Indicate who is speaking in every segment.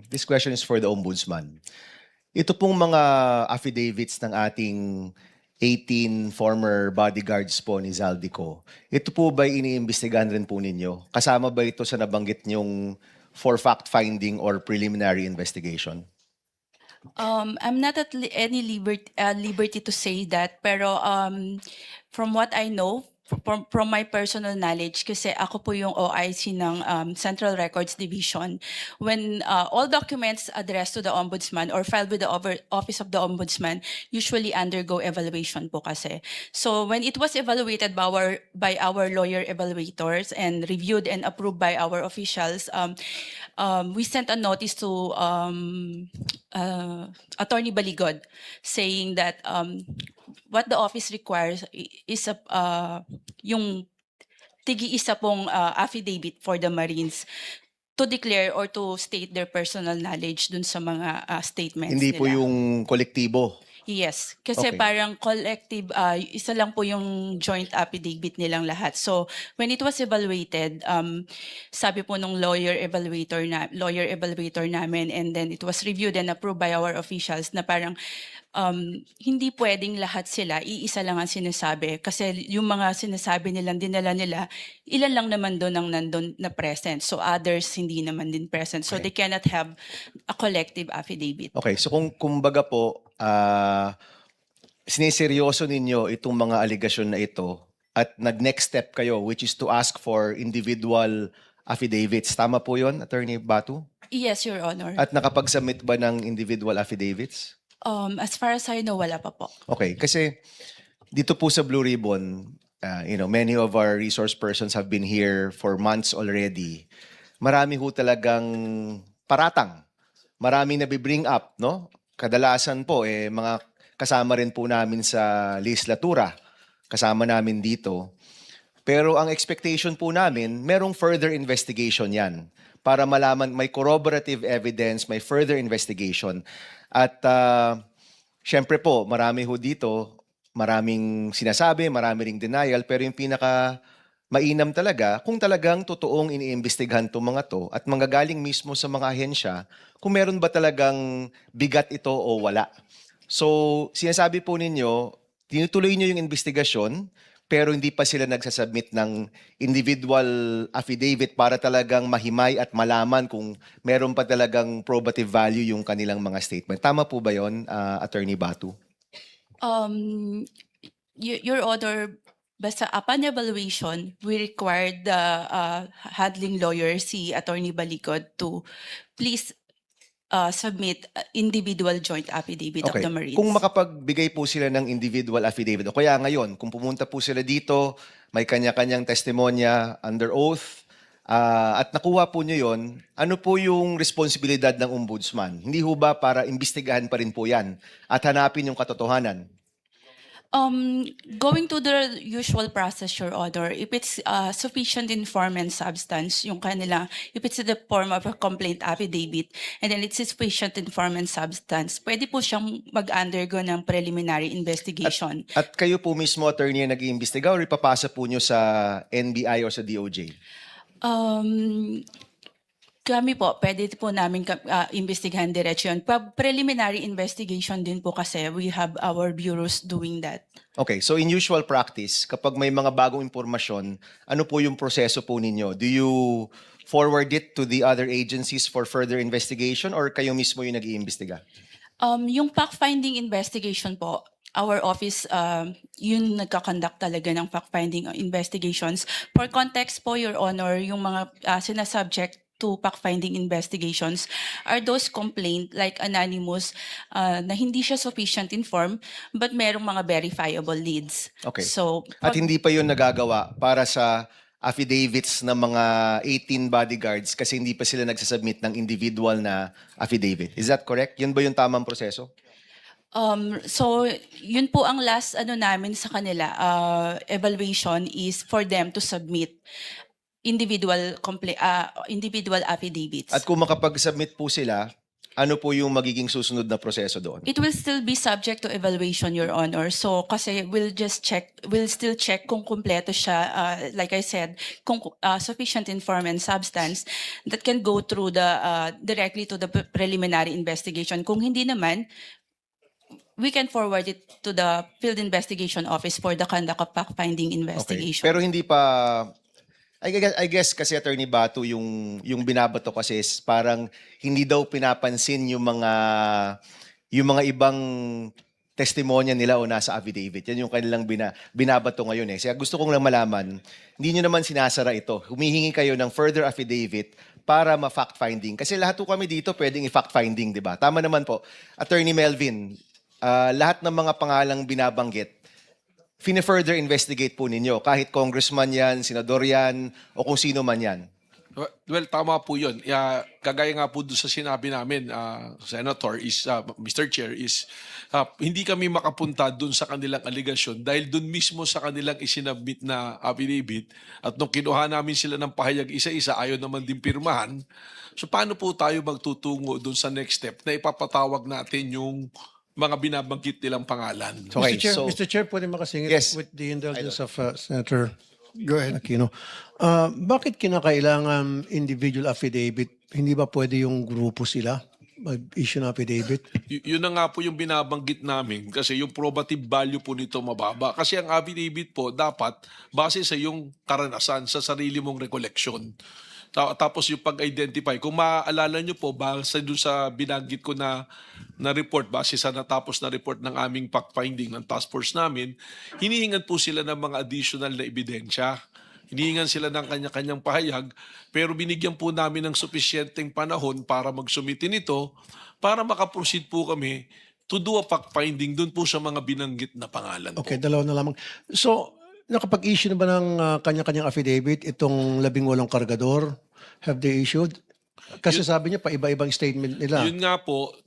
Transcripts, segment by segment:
Speaker 1: This question is for the Ombudsman. Ito pong mga affidavits ng ating 18 former bodyguards po ni Zaldico, ito po ba iniimbestigahan rin po ninyo? Kasama ba ito sa nabanggit nyong for fact-finding or preliminary investigation?
Speaker 2: I'm not at any liberty to say that, pero from what I know, from my personal knowledge, kasi ako po yung OIC ng Central Records Division, when all documents addressed to the Ombudsman or filed with the Office of the Ombudsman usually undergo evaluation po kasi. So when it was evaluated by our lawyer evaluators and reviewed and approved by our officials, we sent a notice to Attorney Baligod saying that what the office requires is yung tigi-isa pong affidavit for the Marines to declare or to state their personal knowledge dun sa mga statements
Speaker 1: Hindi
Speaker 2: nila.
Speaker 1: po yung kolektibo.
Speaker 2: Yes, kasi
Speaker 1: Okay.
Speaker 2: parang collective, isa lang po yung joint affidavit nilang lahat. So when it was evaluated, sabi po nung lawyer evaluator namin, and then it was reviewed and approved by our officials na parang hindi pwedeng lahat sila, iisa lang ang sinasabi. Kasi yung mga sinasabi nilang dinala nila, ilan lang naman doon ang nandun na present. So others hindi naman din present. So
Speaker 1: Okay.
Speaker 2: they cannot have a collective affidavit.
Speaker 1: Okay, so kung kumbaga po, siniseryoso ninyo itong mga aligasyon na ito at nag-next step kayo, which is to ask for individual affidavits. Tama po yun, Attorney Batu?
Speaker 2: Yes, Your Honor.
Speaker 1: At nakapag-submit ba ng individual affidavits?
Speaker 2: As far as I know, wala pa po.
Speaker 1: Okay, kasi dito po sa Blue Ribbon, many of our resource persons have been here for months already. Marami ho talagang paratang. Maraming nabibring up, no? Kadalasan po, mga kasama rin po namin sa legislatura. Kasama namin dito. Pero ang expectation po namin, merong further investigation yan para malaman, may corroborative evidence, may further investigation. At syempre po, marami ho dito, maraming sinasabi, marami ring denial, pero yung pinaka mainam talaga, kung talagang totoong iniimbestigahan itong mga to at manggagaling mismo sa mga ahensya, kung meron ba talagang bigat ito o wala. So, sinasabi po ninyo, tinutuloy nyo yung investigasyon, pero hindi pa sila nagsasubmit ng individual affidavit para talagang mahimay at malaman kung meron pa talagang probative value yung kanilang mga statement. Tama po ba yun, Attorney Batu?
Speaker 2: Your Honor, basta upon evaluation, we required the handling lawyer, si Attorney Baligod, to please submit individual joint affidavit of the Marines.
Speaker 1: Kung makapagbigay po sila ng individual affidavit, o kaya ngayon, kung pumunta po sila dito, may kanya-kanyang testimonya under oath, at nakuha po nyo yon, ano po yung responsibilidad ng ombudsman? Hindi ho ba para imbestigahan pa rin po yan at hanapin yung katotohanan?
Speaker 2: Going to the usual process, Your Honor, if it's sufficient in form and substance, yung kanila, if it's in the form of a complaint affidavit, and then it's sufficient in form and substance, pwede po siyang mag-undergo ng preliminary investigation.
Speaker 1: At kayo po mismo, attorney, nag-iimbestiga o ipapasa po nyo sa NBI o sa DOJ?
Speaker 2: Kami po, pwede po namin investigahan diretso yun. Preliminary investigation din po kasi we have our bureaus doing that.
Speaker 1: Okay, so in usual practice, kapag may mga bagong impormasyon, ano po yung proseso po ninyo? Do you forward it to the other agencies for further investigation or kayo mismo yung nag-iimbestiga?
Speaker 2: Yung fact-finding investigation po, our office, yun nagkakonduct talaga ng fact-finding investigations. For context po, Your Honor, yung mga sinasubject to fact-finding investigations are those complaint like anonymous na hindi siya sufficient in form but merong mga verifiable leads.
Speaker 1: Okay.
Speaker 2: So,
Speaker 1: At hindi pa yun nagagawa para sa affidavits ng mga 18 bodyguards kasi hindi pa sila nagsasubmit ng individual na affidavit. Is that correct? Yun ba yung tamang proseso?
Speaker 2: so yun po ang last namin sa kanila evaluation is for them to submit individual affidavits.
Speaker 1: At kung makapag-submit po sila, ano po yung magiging susunod na proseso doon?
Speaker 2: It will still be subject to evaluation, Your Honor. So, kasi we'll still check kung kumpleto siya, like I said, kung sufficient inform and substance that can go through directly to the preliminary investigation. Kung hindi naman, we can forward it to the Field Investigation Office for the conduct of fact-finding
Speaker 1: Okay.
Speaker 2: investigation.
Speaker 1: Pero hindi pa I guess kasi Attorney Batu yung binabato kasi is parang hindi daw pinapansin yung mga ibang testimonya nila o nasa affidavit. Yan yung kanilang binabato ngayon eh. Kaya gusto kong lang malaman, hindi nyo naman sinasara ito. Humihingi kayo ng further affidavit para ma-fact finding. Kasi lahat po kami dito pwedeng i-fact finding, di ba? Tama naman po. Attorney Melvin, lahat ng mga pangalang binabanggit, further investigate po ninyo. Kahit congressman yan, senador yan, o kung sino man yan.
Speaker 3: Well, tama po yun. Kagaya nga po doon sa sinabi namin, Senator, Mr. Chair, hindi kami makapunta doon sa kanilang aligasyon dahil doon mismo sa kanilang isinabit na affidavit at nung kinuha namin sila ng pahayag isa-isa, ayaw naman din pirmahan. So paano po tayo magtutungo doon sa next step na ipapatawag natin yung mga binabanggit nilang pangalan?
Speaker 1: Okay,
Speaker 4: Mr. Chair, pwede makasingit
Speaker 1: Yes.
Speaker 4: with the indulgence of Senator Aquino. Bakit kinakailangan individual affidavit? Hindi ba pwede yung grupo sila mag-issue ng affidavit?
Speaker 3: Yun na nga po yung binabanggit namin kasi yung probative value po nito mababa. Kasi ang affidavit po dapat base sa yung karanasan, sa sarili mong recollection. Tapos yung pag-identify, kung maaalala nyo po, base doon sa binanggit ko na report, base sa natapos na report ng aming fact-finding ng task force namin, hinihingan po sila ng mga additional na ebidensya. Hinihingan sila ng kanya-kanyang pahayag, pero binigyan po namin ng sufisyenteng panahon para magsumitin ito, para makaproceed po kami to do a fact-finding doon po sa mga binanggit na pangalan po.
Speaker 4: Okay, dalawa na lamang. So, nakapag-issue na ba ng kanya-kanyang affidavit itong 18 kargador? Have they issued? Kasi sabi niya pa iba-ibang statement nila.
Speaker 3: Yun nga po,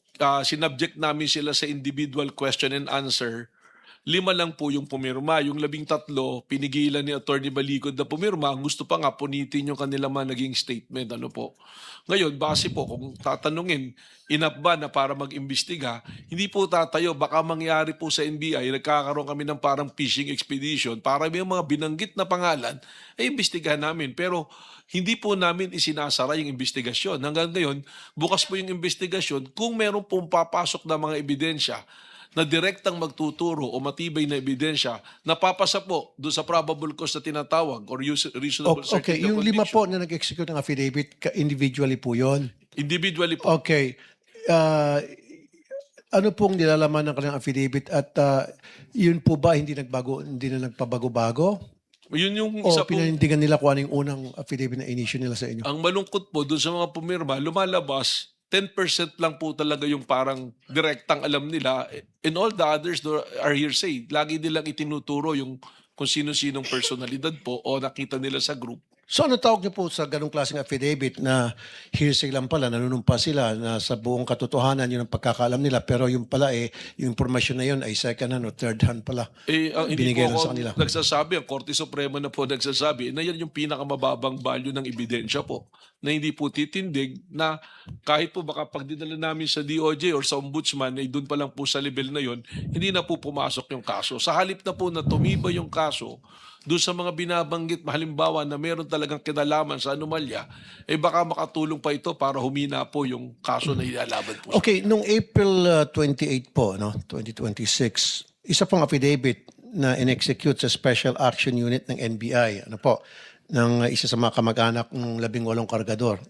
Speaker 3: sinubject namin sila sa individual question and answer. 5 lang po yung pumirma. Yung 13, pinigilan ni Attorney Balikod na pumirma. Gusto pa nga punitin yung kanila mga naging statement. Ano po. Ngayon, base po, kung tatanungin, enough ba na para mag-imbestiga, hindi po tatayo. Baka mangyari po sa NBI, nagkakaroon kami ng parang fishing expedition para may mga binanggit na pangalan, ay imbestigahan namin. Pero hindi po namin isinasara yung investigasyon. Hanggang ngayon, bukas po yung investigasyon kung meron pong papasok na mga ebidensya na direktang magtuturo o matibay na ebidensya na papasa po doon sa probable cause na tinatawag or reasonable
Speaker 4: Okay,
Speaker 3: certainty of
Speaker 4: yung 5
Speaker 3: conviction.
Speaker 4: po na nag-execute ng affidavit, individually po yon.
Speaker 3: Individually po.
Speaker 4: Okay. Ano pong nilalaman ng kanilang affidavit at yun po ba hindi na nagpabago-bago?
Speaker 3: Yun yung
Speaker 4: O
Speaker 3: isa po.
Speaker 4: pinanindigan nila kung ano yung unang affidavit na in-issue nila sa inyo?
Speaker 3: Ang malungkot po doon sa mga pumirma, lumalabas 10% lang po talaga yung parang direktang alam nila. And all the others are hearsay. Lagi nilang itinuturo yung kung sino-sinong personalidad po o nakita nila sa group.
Speaker 4: So ano tawag niyo po sa ganong klaseng affidavit na hearsay lang pala, nanunumpa sila na sa buong katotohanan yun ang pagkakaalam nila pero yung pala yung impormasyon na yun ay second hand o third hand pala.
Speaker 3: Hindi
Speaker 4: Binigay
Speaker 3: po
Speaker 4: lang
Speaker 3: ako
Speaker 4: sa kanila.
Speaker 3: nagsasabi, ang Korte Suprema na po nagsasabi na yan yung pinakamababang value ng ebidensya po na hindi po titindig na kahit po baka pag dinala namin sa DOJ or sa Ombudsman ay doon pa lang po sa level na yon, hindi na po pumasok yung kaso. Sa halip na po na tumiba yung kaso, doon sa mga binabanggit, halimbawa na meron talagang kinalaman sa anomalya, baka makatulong pa ito para humina po yung kaso na ilalaban po.
Speaker 4: Okay, nung April 28 po, 2026, isa pong affidavit na in-execute sa Special Action Unit ng NBI, ng isa sa mga kamag-anak ng 18 kargador.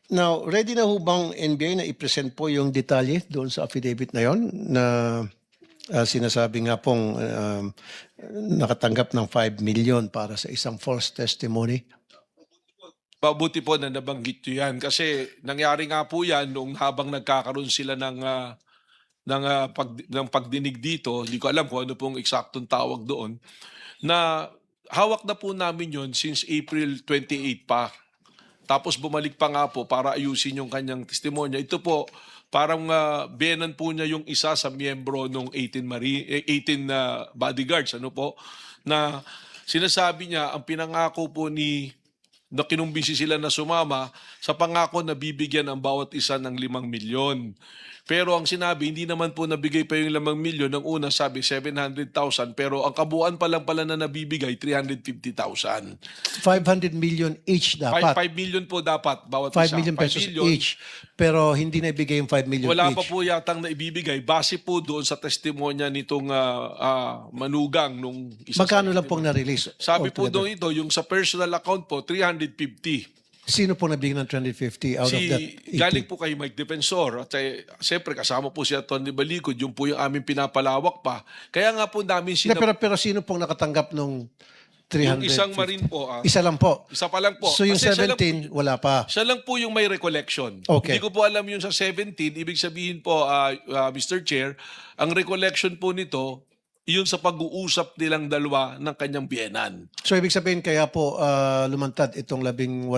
Speaker 4: Now, ready na ho bang NBI na i-present po yung detalye doon sa affidavit na yon na sinasabi nga pong nakatanggap ng 5 million para sa isang false testimony?
Speaker 3: Mabuti po na nabanggit nyo yan kasi nangyari nga po yan nung habang nagkakaroon sila ng pagdinig dito, hindi ko alam kung ano pong eksaktong tawag doon, na hawak na po namin yon since April 28 pa. Tapos bumalik pa nga po para ayusin yung kanyang testimonya. Ito po, parang benan po niya yung isa sa miyembro ng 18 bodyguards, na sinasabi niya, ang pinangako po ni na kinumbinsi sila na sumama sa pangako na bibigyan ang bawat isa ng 5 milyon. Pero ang sinabi, hindi naman po nabigay pa yung 5 milyon. Ang una sabi 700,000 pero ang kabuuan pa lang pala na nabibigay 350,000.
Speaker 4: 500 million each
Speaker 3: 5
Speaker 4: dapat.
Speaker 3: million po dapat bawat
Speaker 4: 5
Speaker 3: isa.
Speaker 4: million
Speaker 3: 5
Speaker 4: pesos
Speaker 3: million.
Speaker 4: each. Pero hindi na ibigay yung 5 million
Speaker 3: Wala
Speaker 4: each.
Speaker 3: pa po yatang naibibigay base po doon sa testimonya nitong manugang nung isa
Speaker 4: Magkano
Speaker 3: sa
Speaker 4: lang pong na-release?
Speaker 3: Sabi po
Speaker 4: altogether?
Speaker 3: doon ito, yung sa personal account po, 350.
Speaker 4: Sino pong nabigyan ng 350 out of that 80?
Speaker 3: Galing po kay Mike Defensor. At siyempre, kasama po si Atty. Balicod. Yung po yung aming pinapalawak pa. Kaya nga po namin
Speaker 4: Hindi,
Speaker 3: sinap...
Speaker 4: pero sino pong nakatanggap nung 350?
Speaker 3: Yung isang marin po.
Speaker 4: Isa lang po.
Speaker 3: Isa pa lang po.
Speaker 4: So yung
Speaker 3: Kasi siya lang
Speaker 4: 17, wala pa.
Speaker 3: Siya lang po yung may recollection.
Speaker 4: Okay.
Speaker 3: Hindi ko po alam yung sa 17. Ibig sabihin po, Mr. Chair, ang recollection po nito, yun sa pag-uusap nilang dalawa ng kanyang biyenan.
Speaker 4: So ibig sabihin kaya po lumantad itong 18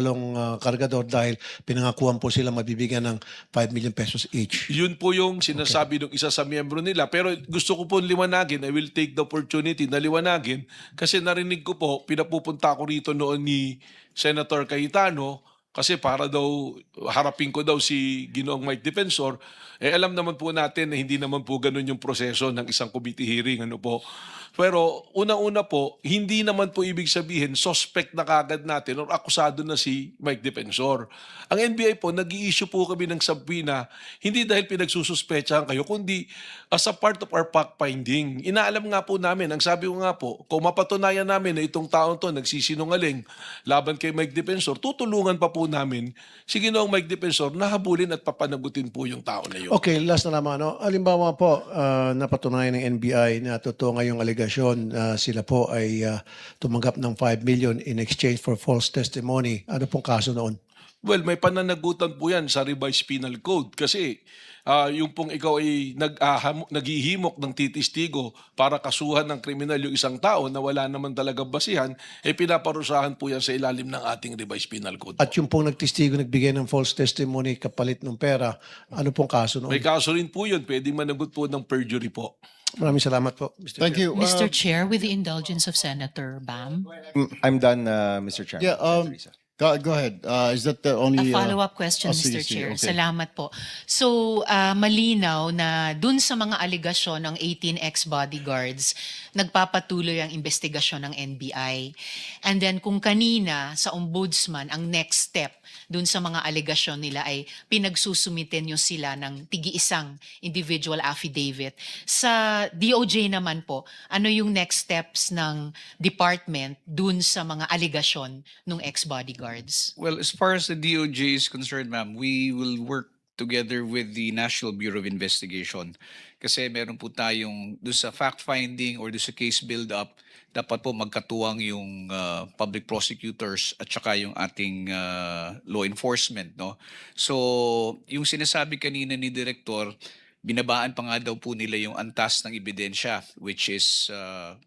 Speaker 4: kargador dahil pinangakuan po sila mabibigyan ng 5 million pesos each.
Speaker 3: Yun po yung sinasabi ng isa sa miyembro nila. Pero gusto ko po liwanagin, I will take the opportunity na liwanagin kasi narinig ko po, pinapupunta ko rito noon ni Senator Cayetano kasi para daw, harapin ko daw si Ginoong Mike Defensor. Alam naman po natin na hindi naman po ganun yung proseso ng isang committee hearing. Ano po. Pero una-una po, hindi naman po ibig sabihin suspect na kagad natin or akusado na si Mike Defensor. Ang NBI po, nag-i-issue po kami ng subpoena hindi dahil pinagsususpetsahan kayo, kundi as a part of our fact-finding. Inaalam nga po namin, ang sabi ko nga po, kung mapatunayan namin na itong taon to nagsisinungaling laban kay Mike Defensor, tutulungan pa po namin si Ginoong Mike Defensor na habulin at papanagutin po yung tao na yun.
Speaker 4: Okay, last na naman. No? Halimbawa po, napatunayan ng NBI na totoo ngayong aligasyon sila po ay tumanggap ng 5 million in exchange for false testimony. Ano pong kaso noon?
Speaker 3: Well, may pananagutan po yan sa revised penal code kasi yung pong ikaw ay naghihimok ng titistigo para kasuhan ng kriminal yung isang tao na wala naman talaga basihan, pinaparusahan po yan sa ilalim ng ating revised penal code.
Speaker 4: At yung pong nagtistigo nagbigay ng false testimony kapalit ng pera, ano pong kaso noon?
Speaker 3: May kaso rin po yun, pwedeng managot po ng perjury po.
Speaker 4: Maraming salamat po, Mr.
Speaker 5: Thank
Speaker 4: Chair.
Speaker 5: you.
Speaker 6: Mr. Chair, with the indulgence of Senator Bam,
Speaker 1: I'm done, Mr. Chairman.
Speaker 5: Yeah,
Speaker 1: Mr. Risa.
Speaker 5: go ahead. Is that the only...
Speaker 6: a follow-up question,
Speaker 5: sige,
Speaker 6: Mr.
Speaker 5: sige,
Speaker 6: Chair.
Speaker 5: okay.
Speaker 6: Salamat po. So, malinaw na dun sa mga aligasyon ng 18 ex-bodyguards, nagpapatuloy ang investigasyon ng NBI. And then kung kanina sa ombudsman, ang next step dun sa mga aligasyon nila ay pinagsusumiten nyo sila ng tigi-isang individual affidavit. Sa DOJ naman po, ano yung next steps ng department dun sa mga aligasyon ng ex-bodyguards?
Speaker 7: Well, as far as the DOJ is concerned, ma'am, we will work together with the National Bureau of Investigation. Kasi meron po tayong doon sa fact-finding or doon sa case build-up, dapat po magkatuwang yung public prosecutors at saka yung ating law enforcement. No? So, yung sinasabi kanina ni Director, binabaan pa nga daw po nila yung antas ng ebidensya, which is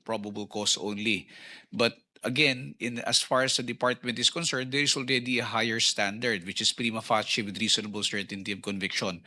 Speaker 7: probable cause only. But again, as far as the department is concerned, there is already a higher standard, which is prima facie with reasonable certainty of conviction.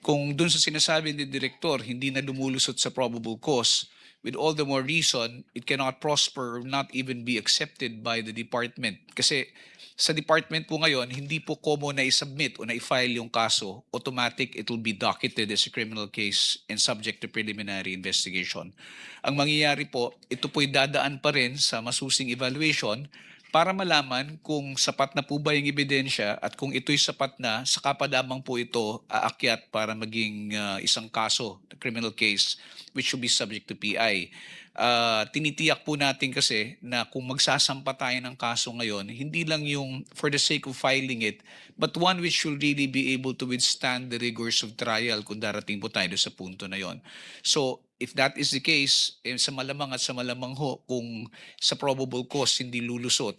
Speaker 7: Kung dun sa sinasabi ni Director, hindi na lumulusot sa probable cause, with all the more reason, it cannot prosper or not even be accepted by the department. Kasi sa department po ngayon, hindi po common na i-submit o na i-file yung kaso. Automatic, it will be docketed as a criminal case and subject to preliminary investigation. Ang mangyayari po, ito po'y dadaan pa rin sa masusing evaluation para malaman kung sapat na po ba yung ebidensya at kung ito'y sapat na, saka pa lamang po ito aakyat para maging isang kaso, criminal case, which should be subject to PI. Tinitiyak po natin kasi na kung magsasampa tayo ng kaso ngayon, hindi lang yung for the sake of filing it, but one which should really be able to withstand the rigors of trial kung darating po tayo sa punto na yon. So, if that is the case, sa malamang at sa malamang ho, kung sa probable cause hindi lulusot,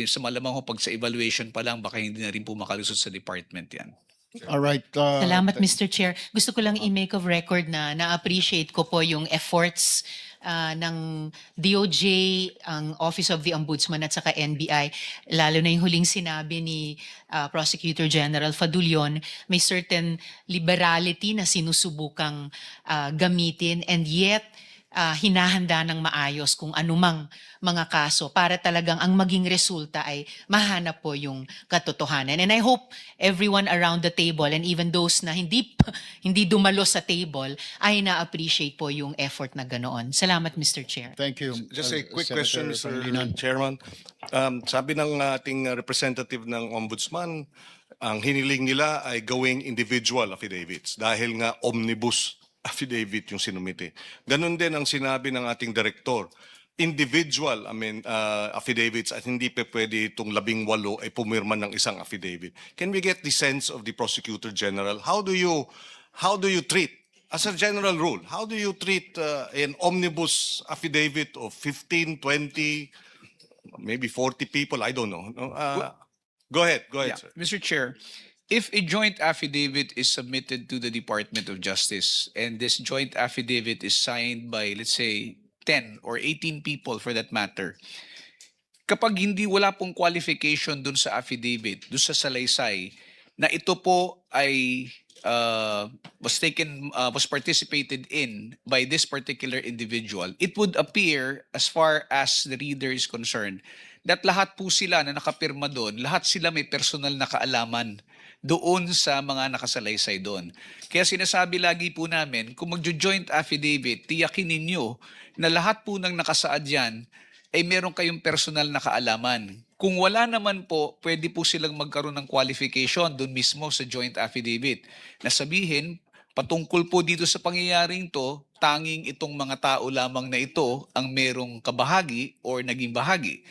Speaker 7: sa malamang ho pag sa evaluation pa lang, baka hindi na rin po makalusot sa department yan.
Speaker 5: All right.
Speaker 6: Salamat, Mr. Chair. Gusto ko lang i-make of record na na-appreciate ko po yung efforts ng DOJ, ang Office of the Ombudsman at saka NBI, lalo na yung huling sinabi ni Prosecutor General Fadulion, may certain liberality na sinusubukang gamitin and yet hinahanda ng maayos kung anumang mga kaso para talagang ang maging resulta ay mahanap po yung katotohanan. And I hope everyone around the table and even those na hindi dumalo sa table ay na-appreciate po yung effort na ganoon. Salamat, Mr. Chair.
Speaker 5: Thank you.
Speaker 8: Just a quick
Speaker 5: Senator
Speaker 8: question, Mr.
Speaker 5: Pangilinan.
Speaker 8: Chairman. Sabi ng ating representative ng Ombudsman, ang hiniling nila ay gawing individual affidavits dahil nga omnibus affidavit yung sinumite. Ganon din ang sinabi ng ating director. Individual, affidavits at hindi pa pwede itong 18 ay pumirma ng isang affidavit. Can we get the sense of the Prosecutor General? How do you treat, as a general rule, how do you treat an omnibus affidavit of 15, 20, maybe 40 people? I don't know. No? Go ahead,
Speaker 7: Yeah.
Speaker 8: sir.
Speaker 7: Mr. Chair, if a joint affidavit is submitted to the Department of Justice and this joint affidavit is signed by, let's say, 10 or 18 people for that matter, kapag wala pong qualification dun sa affidavit, dun sa salaysay, na ito po ay was participated in by this particular individual, it would appear, as far as the reader is concerned, that lahat po sila na nakapirma doon, lahat sila may personal na kaalaman doon sa mga nakasalaysay doon. Kaya sinasabi lagi po namin, kung magjo-joint affidavit, tiyakin ninyo na lahat po ng nakasaad yan ay meron kayong personal na kaalaman. Kung wala naman po, pwede po silang magkaroon ng qualification doon mismo sa joint affidavit. Na sabihin, patungkol po dito sa pangyayaring to, tanging itong mga tao lamang na ito ang merong kabahagi or naging bahagi.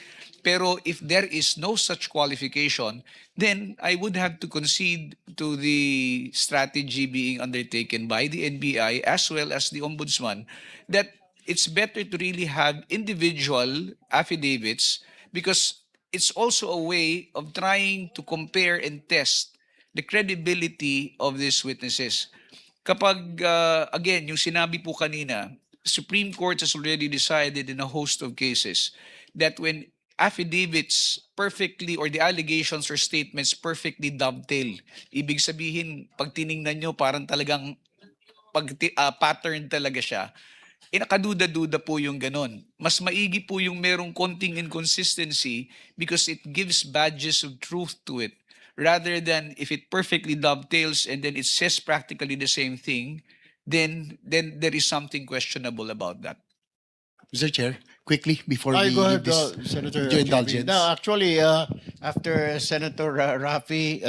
Speaker 7: Pero if there is no such qualification, then I would have to concede to the strategy being undertaken by the NBI as well as the Ombudsman that it's better to really have individual affidavits because it's also a way of trying to compare and test the credibility of these witnesses. Kapag, again, yung sinabi po kanina, Supreme Court has already decided in a host of cases that when affidavits perfectly or the allegations or statements perfectly dovetail, ibig sabihin, pag tiningnan nyo, parang talagang pattern talaga siya, nakaduda-duda po yung ganon. Mas maigi po yung merong konting inconsistency because it gives badges of truth to it rather than if it perfectly dovetails and then it says practically the same thing, then there is something questionable about that.
Speaker 5: Mr. Chair, quickly before
Speaker 9: Ay,
Speaker 5: we
Speaker 9: go
Speaker 5: leave
Speaker 9: ahead,
Speaker 5: this
Speaker 9: Senator
Speaker 5: with your
Speaker 9: JB.
Speaker 5: indulgence.
Speaker 9: No, actually, after Senator Rafi,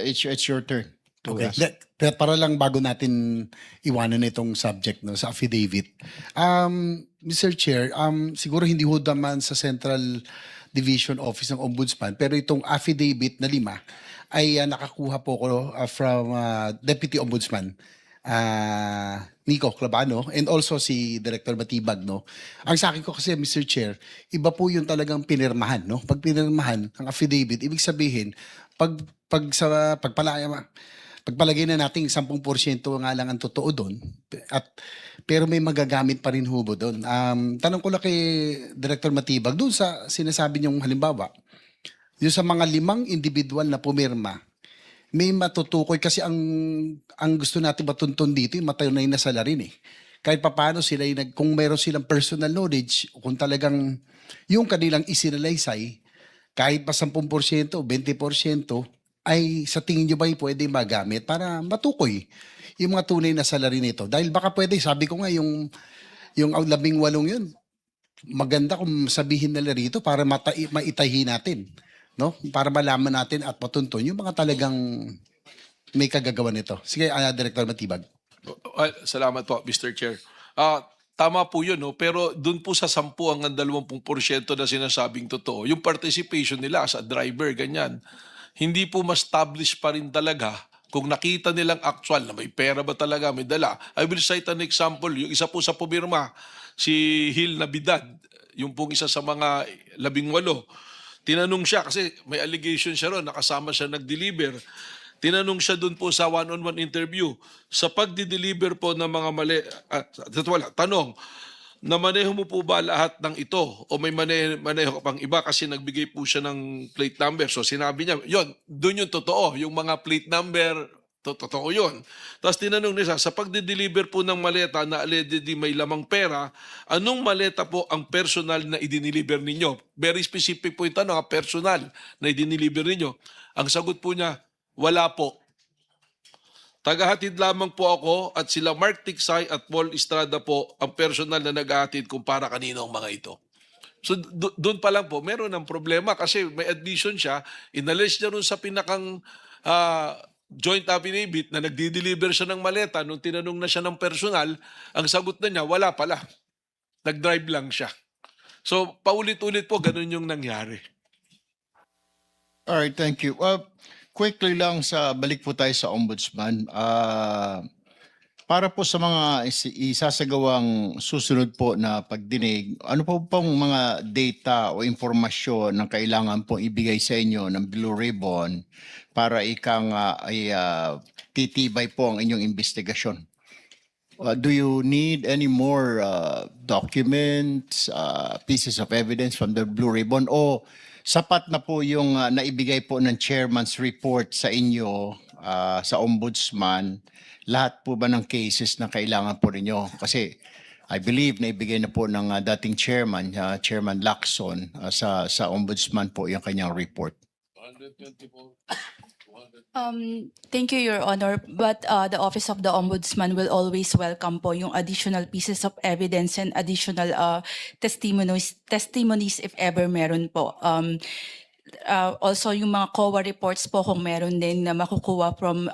Speaker 9: it's your turn. to
Speaker 5: Okay.
Speaker 9: ask.
Speaker 5: Pero para lang bago natin iwanan itong subject no sa affidavit. Mr. Chair, siguro hindi ho naman sa Central Division Office ng Ombudsman, pero itong affidavit na 5 ay nakakuha po ko from Deputy Ombudsman Nico Clavano and also si Director Matibag, no. Ang sa akin ko kasi, Mr. Chair, iba po yung talagang pinirmahan, no. Pag pinirmahan ang affidavit, ibig sabihin pagpalagay na natin 10% nga lang ang totoo doon pero may magagamit pa rin hubo doon. Tanong ko lang kay Director Matibag doon sa sinasabi niyong halimbawa, yung sa mga 5 individual na pumirma, may matutukoy kasi ang gusto natin matuntun dito yung matunay na salarin eh. Kahit papaano sila kung meron silang personal knowledge, kung talagang yung kanilang isinalaysay, kahit pa 10% o 20%, ay sa tingin nyo ba pwede magamit para matukoy yung mga tunay na salary nito? Dahil baka pwede, sabi ko nga, yung 18 yun, maganda kung sabihin nila rito para maitahi natin. No? Para malaman natin at matuntun yung mga talagang may kagagawa nito. Sige, Director Matibag.
Speaker 3: Well, salamat po, Mr. Chair. Tama po yun, no? Pero dun po sa 10 hanggang 20% na sinasabing totoo, yung participation nila sa driver, ganyan, hindi po ma-establish pa rin talaga kung nakita nilang actual na may pera ba talaga, may dala. I will cite an example. Yung isa po sa pumirma, si Hil Nabidad, yung pong isa sa mga 18. Tinanong siya, kasi may allegation siya ron, nakasama siya nag-deliver. Tinanong siya dun po sa one-on-one interview, sa pagdi-deliver po ng mga mali, tanong, namaneho mo po ba lahat ng ito o may maneho ka pang iba kasi nagbigay po siya ng plate number. So sinabi niya, doon yung totoo, yung mga plate number Totoo yun. Tapos tinanong niya, sa pagde-deliver po ng maleta na allegedly may lamang pera, anong maleta po ang personal na idiniliver ninyo? Very specific po yung tanong, personal na idiniliver ninyo. Ang sagot po niya, wala po. Tagahatid lamang po ako at sila Mark Tiksay at Paul Estrada po ang personal na naghahatid kung para kanino ang mga ito. So doon pa lang po, meron ng problema kasi may admission siya, inalis niya rin sa pinakang joint affidavit na nagdi-deliver siya ng maleta. Nung tinanong na siya ng personal, ang sagot na niya, wala pala. Nag-drive lang siya. So paulit-ulit po, ganun yung nangyari.
Speaker 9: All right, thank you. Quickly lang balik po tayo sa ombudsman. Para po sa mga isasagawang susunod po na pagdinig, ano po pong mga data o informasyon na kailangan pong ibigay sa inyo ng Blue Ribbon para titibay po ang inyong investigasyon? Do you need any more documents, pieces of evidence from the Blue Ribbon, o sapat na po yung naibigay po ng chairman's report sa inyo sa ombudsman? Lahat po ba ng cases na kailangan po ninyo? Kasi I believe naibigay na po ng dating chairman, Chairman Lacson, sa ombudsman po yung kanyang report.
Speaker 2: Thank you, Your Honor. But the Office of the Ombudsman will always welcome po yung additional pieces of evidence and additional testimonies if ever meron po. Also, yung mga COA reports po kung meron din na makukuha from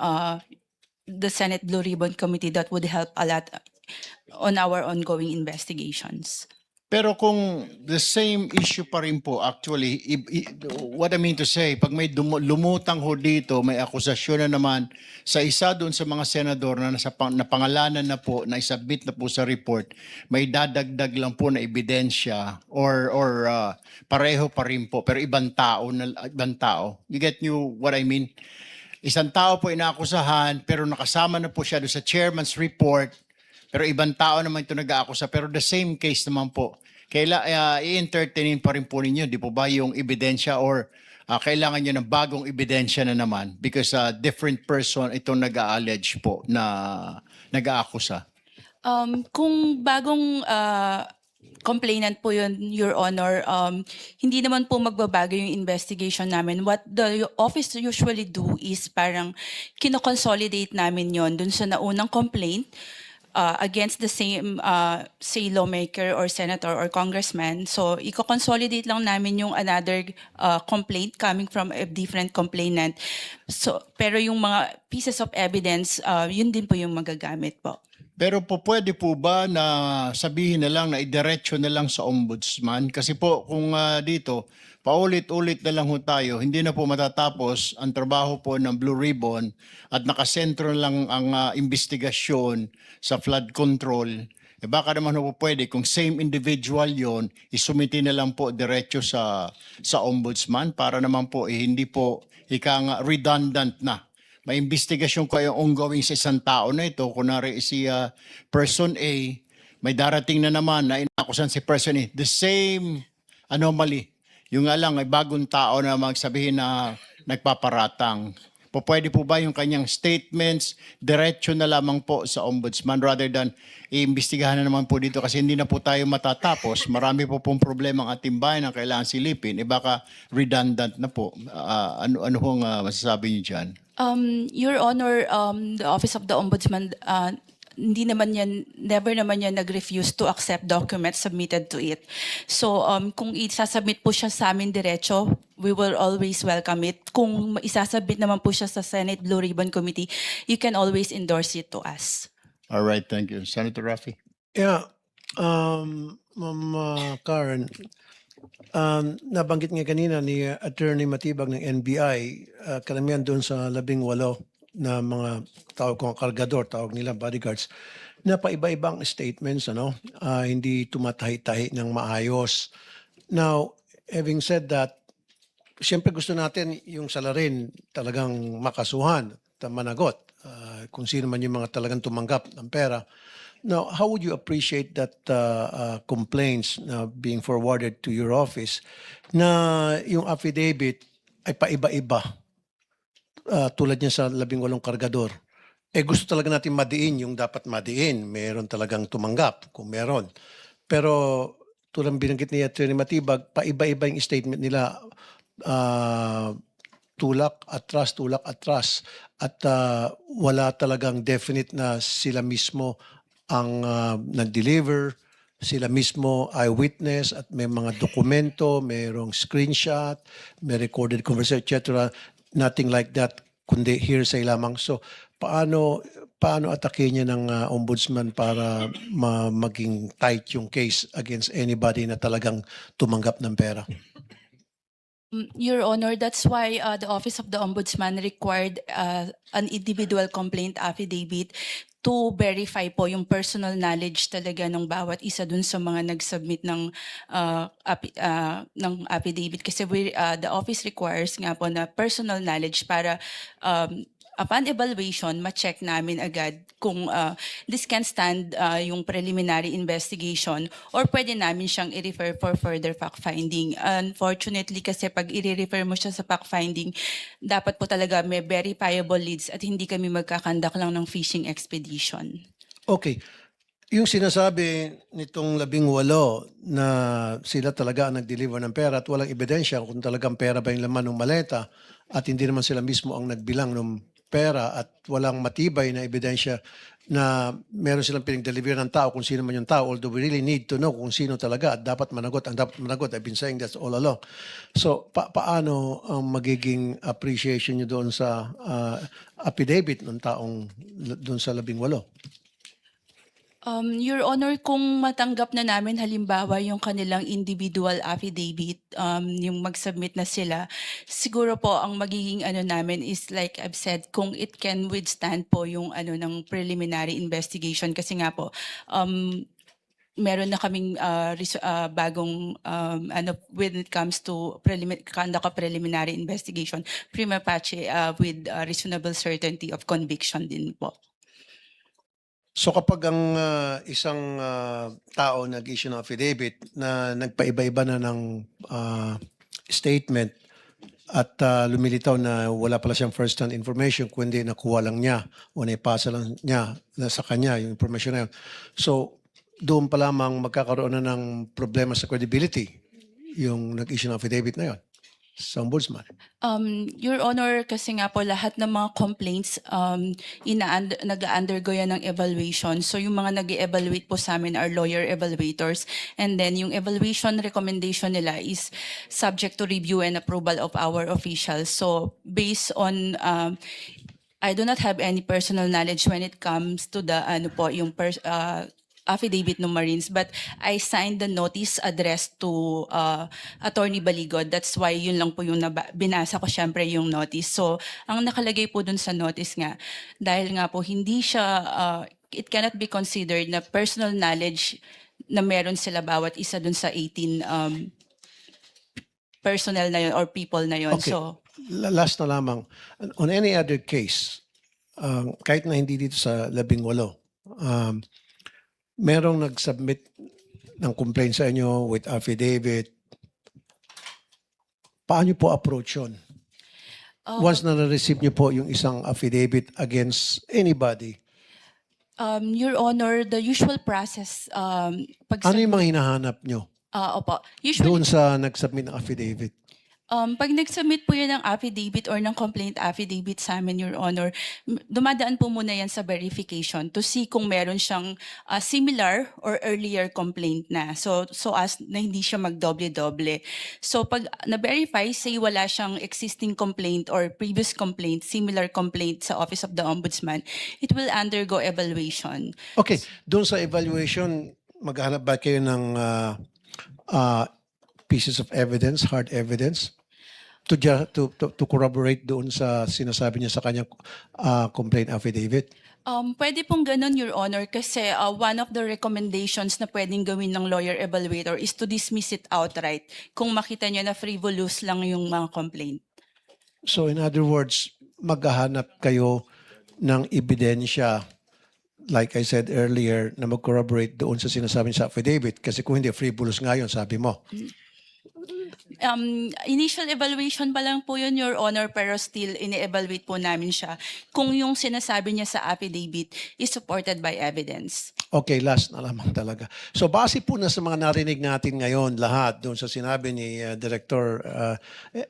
Speaker 2: the Senate Blue Ribbon Committee, that would help a lot on our ongoing investigations.
Speaker 9: Pero kung the same issue pa rin po, actually, what I mean to say, pag may lumutang ho dito, may akusasyon na naman sa isa doon sa mga senador na napangalanan na po, na isubmit na po sa report, may dadagdag lang po na ebidensya or pareho pa rin po, pero ibang tao. You get what I mean? Isang tao po inaakusahan, pero nakasama na po siya doon sa chairman's report, pero ibang tao naman ito nag-aakusa, pero the same case naman po. I-entertainin pa rin po ninyo, di po ba, yung ebidensya, or kailangan nyo ng bagong ebidensya na naman because different person itong nag-a-allege po na nag-aakusa?
Speaker 2: Kung bagong complainant po yun, Your Honor, hindi naman po magbabago yung investigation namin. What the office usually do is parang kino-consolidate namin yon dun sa naunang complaint against the same say lawmaker or senator or congressman. So i-consolidate lang namin yung another complaint coming from a different complainant. So pero yung mga pieces of evidence, yun din po yung magagamit po.
Speaker 9: Pero po pwede po ba na sabihin na lang na idiretso na lang sa ombudsman? Kasi po kung dito, paulit-ulit na lang ho tayo, hindi na po matatapos ang trabaho po ng Blue Ribbon at nakasentro lang ang investigasyon sa flood control. Baka naman po pwede kung same individual yon, isumiti na lang po diretso sa ombudsman para naman po hindi po redundant na. May investigasyon ko yung ongoing sa isang tao na ito. Kunwari si person A, may darating na naman na inakusan si person A. The same anomaly. Yung nga lang, may bagong tao na magsabihin na nagpaparatang. Pwede po ba yung kanyang statements, diretso na lamang po sa ombudsman rather than iimbestigahan na naman po dito kasi hindi na po tayo matatapos. Marami po pong problema ang ating bayan na kailangan silipin. Baka redundant na po. Ano hong masasabi niyo dyan?
Speaker 2: Your Honor, the Office of the Ombudsman, never naman yan nag-refuse to accept documents submitted to it. So kung isasubmit po siya sa amin diretso, we will always welcome it. Kung isasubmit naman po siya sa Senate Blue Ribbon Committee, you can always endorse it to us.
Speaker 9: All right, thank you. Senator Raffy?
Speaker 4: Yeah, Ma'am Karen, nabanggit nga kanina ni Attorney Matibag ng NBI, karamihan doon sa 18 na mga tawag kong kargador, tawag nila bodyguards, na paiba-ibang statements, hindi tumatahi-tahi ng maayos. Now, having said that, siyempre gusto natin yung salarin talagang makasuhan, managot, kung sino man yung mga talagang tumanggap ng pera. Now, how would you appreciate that complaints na being forwarded to your office na yung affidavit ay paiba-iba tulad niya sa 18 kargador? gusto talaga natin madiin yung dapat madiin. Meron talagang tumanggap kung meron. Pero tulad ng binanggit ni Atty. Matibag, paiba-iba yung statement nila. Tulak, atras. At wala talagang definite na sila mismo ang nag-deliver. Sila mismo eyewitness at may mga dokumento, mayroong screenshot, may recorded conversation, etc. Nothing like that, kundi hearsay lamang. So, paano atake niya ng ombudsman para maging tight yung case against anybody na talagang tumanggap ng pera?
Speaker 2: Your Honor, that's why the Office of the Ombudsman required an individual complaint affidavit to verify po yung personal knowledge talaga ng bawat isa dun sa mga nag-submit ng affidavit. Kasi the office requires nga po na personal knowledge para upon evaluation, ma-check namin agad kung this can stand yung preliminary investigation or pwede namin siyang i-refer for further fact-finding. Unfortunately, kasi pag i-refer mo siya sa fact-finding, dapat po talaga may verifiable leads at hindi kami magkakandak lang ng fishing expedition.
Speaker 4: Okay. Yung sinasabi nitong 18 na sila talaga ang nag-deliver ng pera at walang ebidensya kung talagang pera ba yung laman ng maleta at hindi naman sila mismo ang nagbilang ng pera at walang matibay na ebidensya na meron silang pinag-deliver ng tao kung sino man yung tao, although we really need to know kung sino talaga at dapat managot. Ang dapat managot, I've been saying that all along. So, paano ang magiging appreciation nyo doon sa affidavit ng taong doon sa 18?
Speaker 2: Your Honor, kung matanggap na namin halimbawa yung kanilang individual affidavit, yung mag-submit na sila, siguro po ang magiging ano namin is like I've said, kung it can withstand po yung ano ng preliminary investigation kasi nga po meron na kaming bagong ano when it comes to conduct a preliminary investigation, prima facie with reasonable certainty of conviction din po.
Speaker 4: So kapag ang isang tao nag-issue ng affidavit na nagpaiba-iba na ng statement at lumilitaw na wala pala siyang first-hand information kundi nakuha lang niya o naipasa lang niya na sa kanya yung information na yun. So doon pa lamang magkakaroon na ng problema sa credibility yung nag-issue ng affidavit na yun sa ombudsman.
Speaker 2: Your Honor, kasi nga po lahat ng mga complaints nag-undergo yan ng evaluation. So yung mga nag-evaluate po sa amin are lawyer evaluators. And then yung evaluation recommendation nila is subject to review and approval of our officials. So based on I do not have any personal knowledge when it comes to the ano po yung affidavit ng Marines, but I signed the notice addressed to Attorney Baligod. That's why yun lang po yung binasa ko syempre yung notice. So, ang nakalagay po dun sa notice nga, dahil nga po hindi siya, it cannot be considered na personal knowledge na meron sila bawat isa dun sa 18 personnel na yun or people na yun.
Speaker 4: Okay.
Speaker 2: So,
Speaker 4: Last na lamang. On any other case, kahit na hindi dito sa 18, merong nag-submit ng complaint sa inyo with affidavit. Paano po approach yun? Once na na-receive nyo po yung isang affidavit against anybody,
Speaker 2: Your Honor, the usual process, pag
Speaker 4: ano yung mga hinahanap nyo
Speaker 2: opo, usually
Speaker 4: doon sa nag-submit ng affidavit?
Speaker 2: pag nag-submit po yan ng affidavit or ng complaint affidavit sa amin, Your Honor, dumadaan po muna yan sa verification to see kung meron siyang similar or earlier complaint na. So as na hindi siya magdoble-doble. So pag na-verify, say wala siyang existing complaint or previous complaint, similar complaint sa Office of the Ombudsman, it will undergo evaluation.
Speaker 4: Okay, doon sa evaluation, maghanap ba kayo ng pieces of evidence, hard evidence, to corroborate doon sa sinasabi niya sa kanyang complaint affidavit?
Speaker 2: Pwede pong ganun, Your Honor, kasi one of the recommendations na pwedeng gawin ng lawyer evaluator is to dismiss it outright kung makita niya na frivolous lang yung mga complaint.
Speaker 4: So in other words, maghahanap kayo ng ebidensya, like I said earlier, na mag-corroborate doon sa sinasabi sa affidavit. Kasi kung hindi, frivolous nga yun, sabi mo.
Speaker 2: initial evaluation pa lang po yun, Your Honor, pero still ini-evaluate po namin siya kung yung sinasabi niya sa affidavit is supported by evidence.
Speaker 4: Okay, last na lamang talaga. So base po na sa mga narinig natin ngayon lahat doon sa sinabi ni Director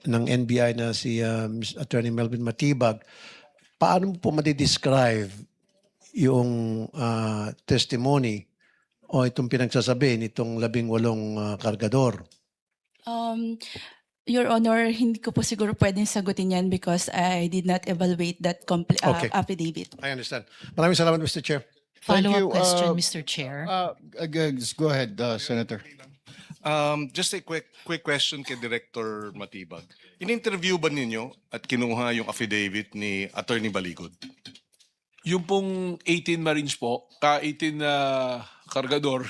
Speaker 4: ng NBI na si Attorney Melvin Matibag, paano mo po madidescribe yung testimony o itong pinagsasabi nitong 18 kargador?
Speaker 2: Your Honor, hindi ko po siguro pwedeng sagutin yan because I did not evaluate that
Speaker 4: Okay.
Speaker 2: affidavit.
Speaker 4: I understand. Maraming salamat, Mr. Chair.
Speaker 9: Thank
Speaker 6: Follow-up
Speaker 9: you,
Speaker 6: question, Mr. Chair.
Speaker 9: Go ahead, Senator.
Speaker 8: Just a quick question kay Director Matibag. In-interview ba ninyo at kinuha yung affidavit ni Attorney Baligod?
Speaker 3: Yung pong 18 Marines po, 18 kargador,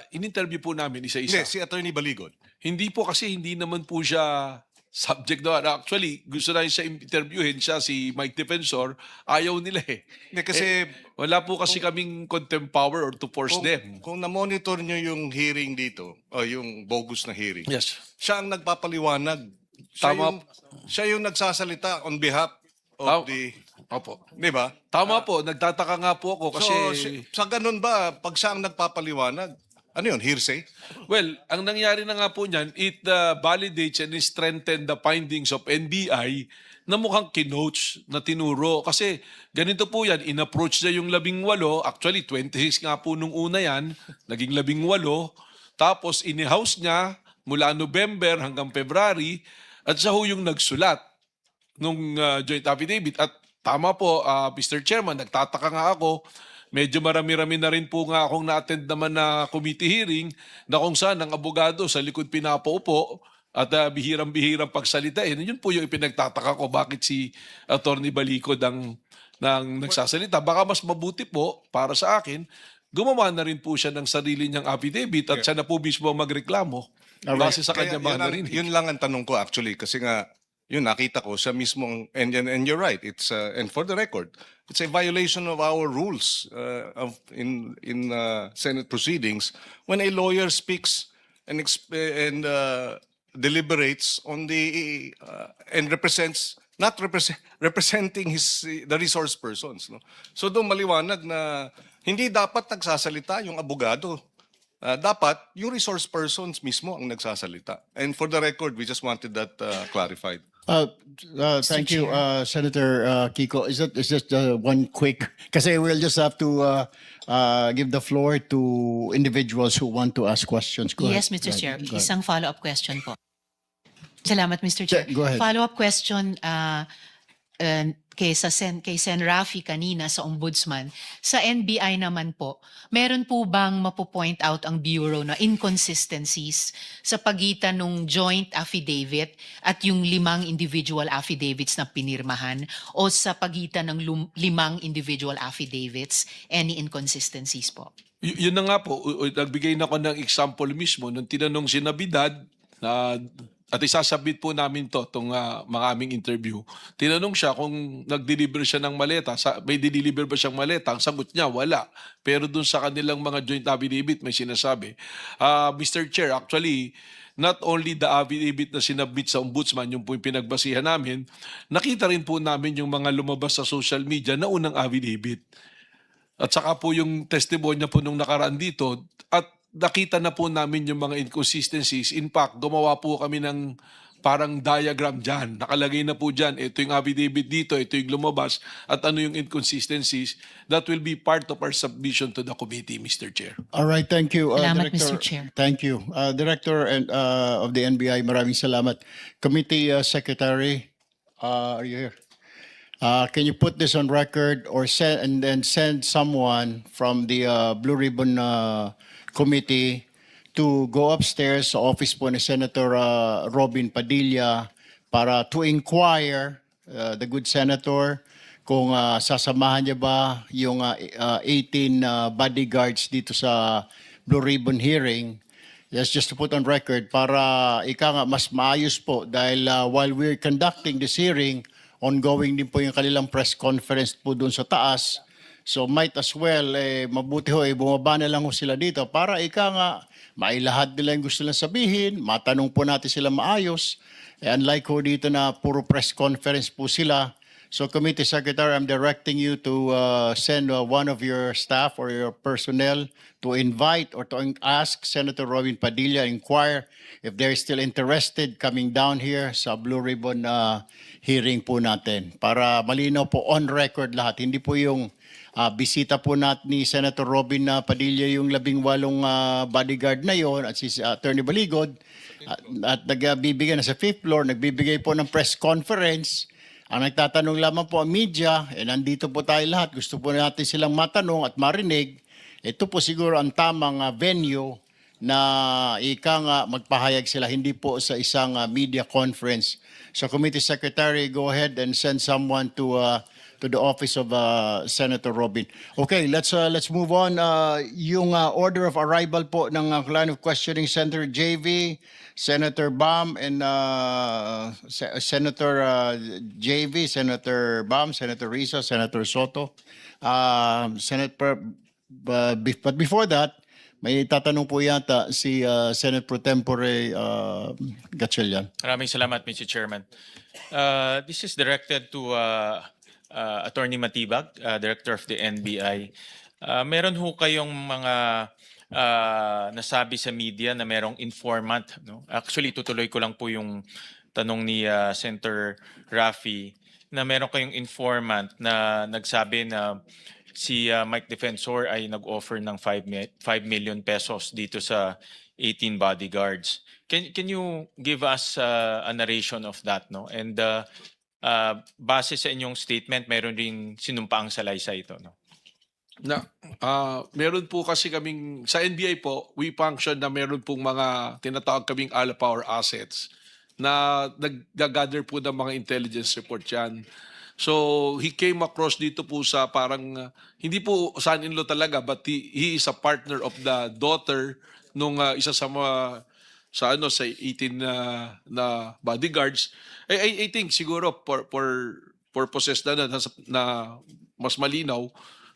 Speaker 3: in-interview po namin isa-isa.
Speaker 8: Hindi, si Attorney Baligod.
Speaker 3: Hindi po kasi hindi naman po siya subject doon. Actually, gusto na siya interviewin siya, si Mike Defensor, ayaw nila eh.
Speaker 8: Hindi, kasi
Speaker 3: Wala po kasi kaming contempt power or to force them.
Speaker 8: kung na-monitor nyo yung hearing dito, o yung bogus na hearing,
Speaker 3: Yes.
Speaker 8: siya ang nagpapaliwanag. Siya
Speaker 3: Tama.
Speaker 8: siya yung nagsasalita on behalf
Speaker 3: Tama.
Speaker 8: of the...
Speaker 3: Opo.
Speaker 8: Di ba?
Speaker 3: Tama po, nagtataka nga po ako kasi...
Speaker 8: Sa ganun ba, pag siya ang nagpapaliwanag, ano yun, hearsay?
Speaker 3: Well, ang nangyari na nga po niyan, it validates and strengthens the findings of NBI na mukhang kinoach na tinuro. Kasi ganito po yan, in-approach niya yung 18, actually 26 nga po nung una yan, naging 18, tapos in-house niya mula November hanggang February, at siya ho yung nagsulat nung joint affidavit. At tama po, Mr. Chairman, nagtataka nga ako, medyo marami-rami na rin po nga akong na-attend naman na committee hearing na kung saan ang abogado sa likod pinapaupo at bihirang-bihirang pagsalita. Yun po yung ipinagtataka ko bakit si Attorney Balicod ang nagsasalita. Baka mas mabuti po para sa akin, gumawa na rin po siya ng sarili niyang affidavit at siya na po mismo magreklamo base sa kanya mga narinig.
Speaker 8: Yun lang ang tanong ko actually, kasi nga, yun nakita ko siya mismo, and you're right, it's and for the record, it's a violation of our rules in Senate proceedings when a lawyer speaks and deliberates on the and representing the resource persons, no? So doon maliwanag na hindi dapat nagsasalita yung abogado. Dapat yung resource persons mismo ang nagsasalita. And for the record, we just wanted that clarified.
Speaker 9: Thank you, Senator Kiko. Is that one quick? Kasi we'll just have to give the floor to individuals who want to ask questions. Go
Speaker 6: Yes,
Speaker 9: ahead.
Speaker 6: Mr. Chair.
Speaker 9: Go ahead.
Speaker 6: Isang follow-up question po. Salamat, Mr. Chair.
Speaker 9: Go ahead.
Speaker 6: Follow-up question kay Sen. Rafi kanina sa Ombudsman. Sa NBI naman po, meron po bang mapo-point out ang Bureau na inconsistencies sa pagitan ng joint affidavit at yung 5 individual affidavits na pinirmahan o sa pagitan ng 5 individual affidavits? Any inconsistencies po?
Speaker 3: Yun na nga po, nagbigay na ako ng example mismo nung tinanong si Nabidad na at isasabit po namin to itong mga aming interview. Tinanong siya kung nag-deliver siya ng maleta, may deliver ba siyang maleta? Ang sagot niya, wala. Pero dun sa kanilang mga joint affidavit, may sinasabi. Mr. Chair, actually, not only the affidavit na sinabit sa Ombudsman, yung po yung pinagbasihan namin, nakita rin po namin yung mga lumabas sa social media na unang affidavit. At saka po yung testimonya po nung nakaraan dito, at nakita na po namin yung mga inconsistencies. In fact, gumawa po kami ng parang diagram dyan. Nakalagay na po dyan, ito yung affidavit dito, ito yung lumabas, at ano yung inconsistencies. That will be part of our submission to the committee, Mr. Chair.
Speaker 9: All right, thank you,
Speaker 6: Salamat,
Speaker 9: Director.
Speaker 6: Mr. Chair.
Speaker 9: Thank you. Director of the NBI, maraming salamat. Committee Secretary, are you here? Can you put this on record or send someone from the Blue Ribbon Committee to go upstairs sa office po ni Senator Robin Padilla para to inquire the good senator kung sasamahan niya ba yung 18 bodyguards dito sa Blue Ribbon hearing. Yes, just to put on record para mas maayos po dahil while we're conducting this hearing, ongoing din po yung kanilang press conference po doon sa taas. So might as well, mabuti ho, bumaba na lang ho sila dito para ika nga, mailahad nila yung gusto nilang sabihin, matanong po natin sila maayos. Unlike ho dito na puro press conference po sila. So Committee Secretary, I'm directing you to send one of your staff or your personnel to invite or to ask Senator Robin Padilla, inquire if they're still interested coming down here sa Blue Ribbon hearing po natin. Para malinaw po on record lahat. Hindi po yung bisita po natin ni Senator Robin Padilla yung 18 bodyguard na yon at si Attorney Baligod at nagbibigay na sa 5th floor, nagbibigay po ng press conference. Ang nagtatanong lamang po ang media, nandito po tayo lahat, gusto po natin silang matanong at marinig. Ito po siguro ang tamang venue na ika nga magpahayag sila, hindi po sa isang media conference. So Committee Secretary, go ahead and send someone to the office of Senator Robin. Okay, let's move on. Yung order of arrival po ng line of questioning, Senator JV, Senator Bam, and Senator JV, Senator Bam, Senator Risa, Senator Soto. But before that, may tatanong po yata si Senate Pro Tempore Gatchalian.
Speaker 10: Maraming salamat, Mr. Chairman. This is directed to Attorney Matibag, Director of the NBI. Meron ho kayong mga nasabi sa media na merong informant. No? Actually, tutuloy ko lang po yung tanong ni Senator Raffy na meron kayong informant na nagsabi na si Mike Defensor ay nag-offer ng 5 million pesos dito sa 18 bodyguards. Can you give us a narration of that? No? And base sa inyong statement, meron ring sinumpaang salaysay ito. No?
Speaker 3: Meron po kasi kaming, sa NBI po, we function na meron pong mga tinatawag kaming all power assets na nag-gather po ng mga intelligence report yan. So, he came across dito po sa parang, hindi po son-in-law talaga, but he is a partner of the daughter nung isa sa mga, sa 18 na bodyguards. I think siguro for purposes na mas malinaw,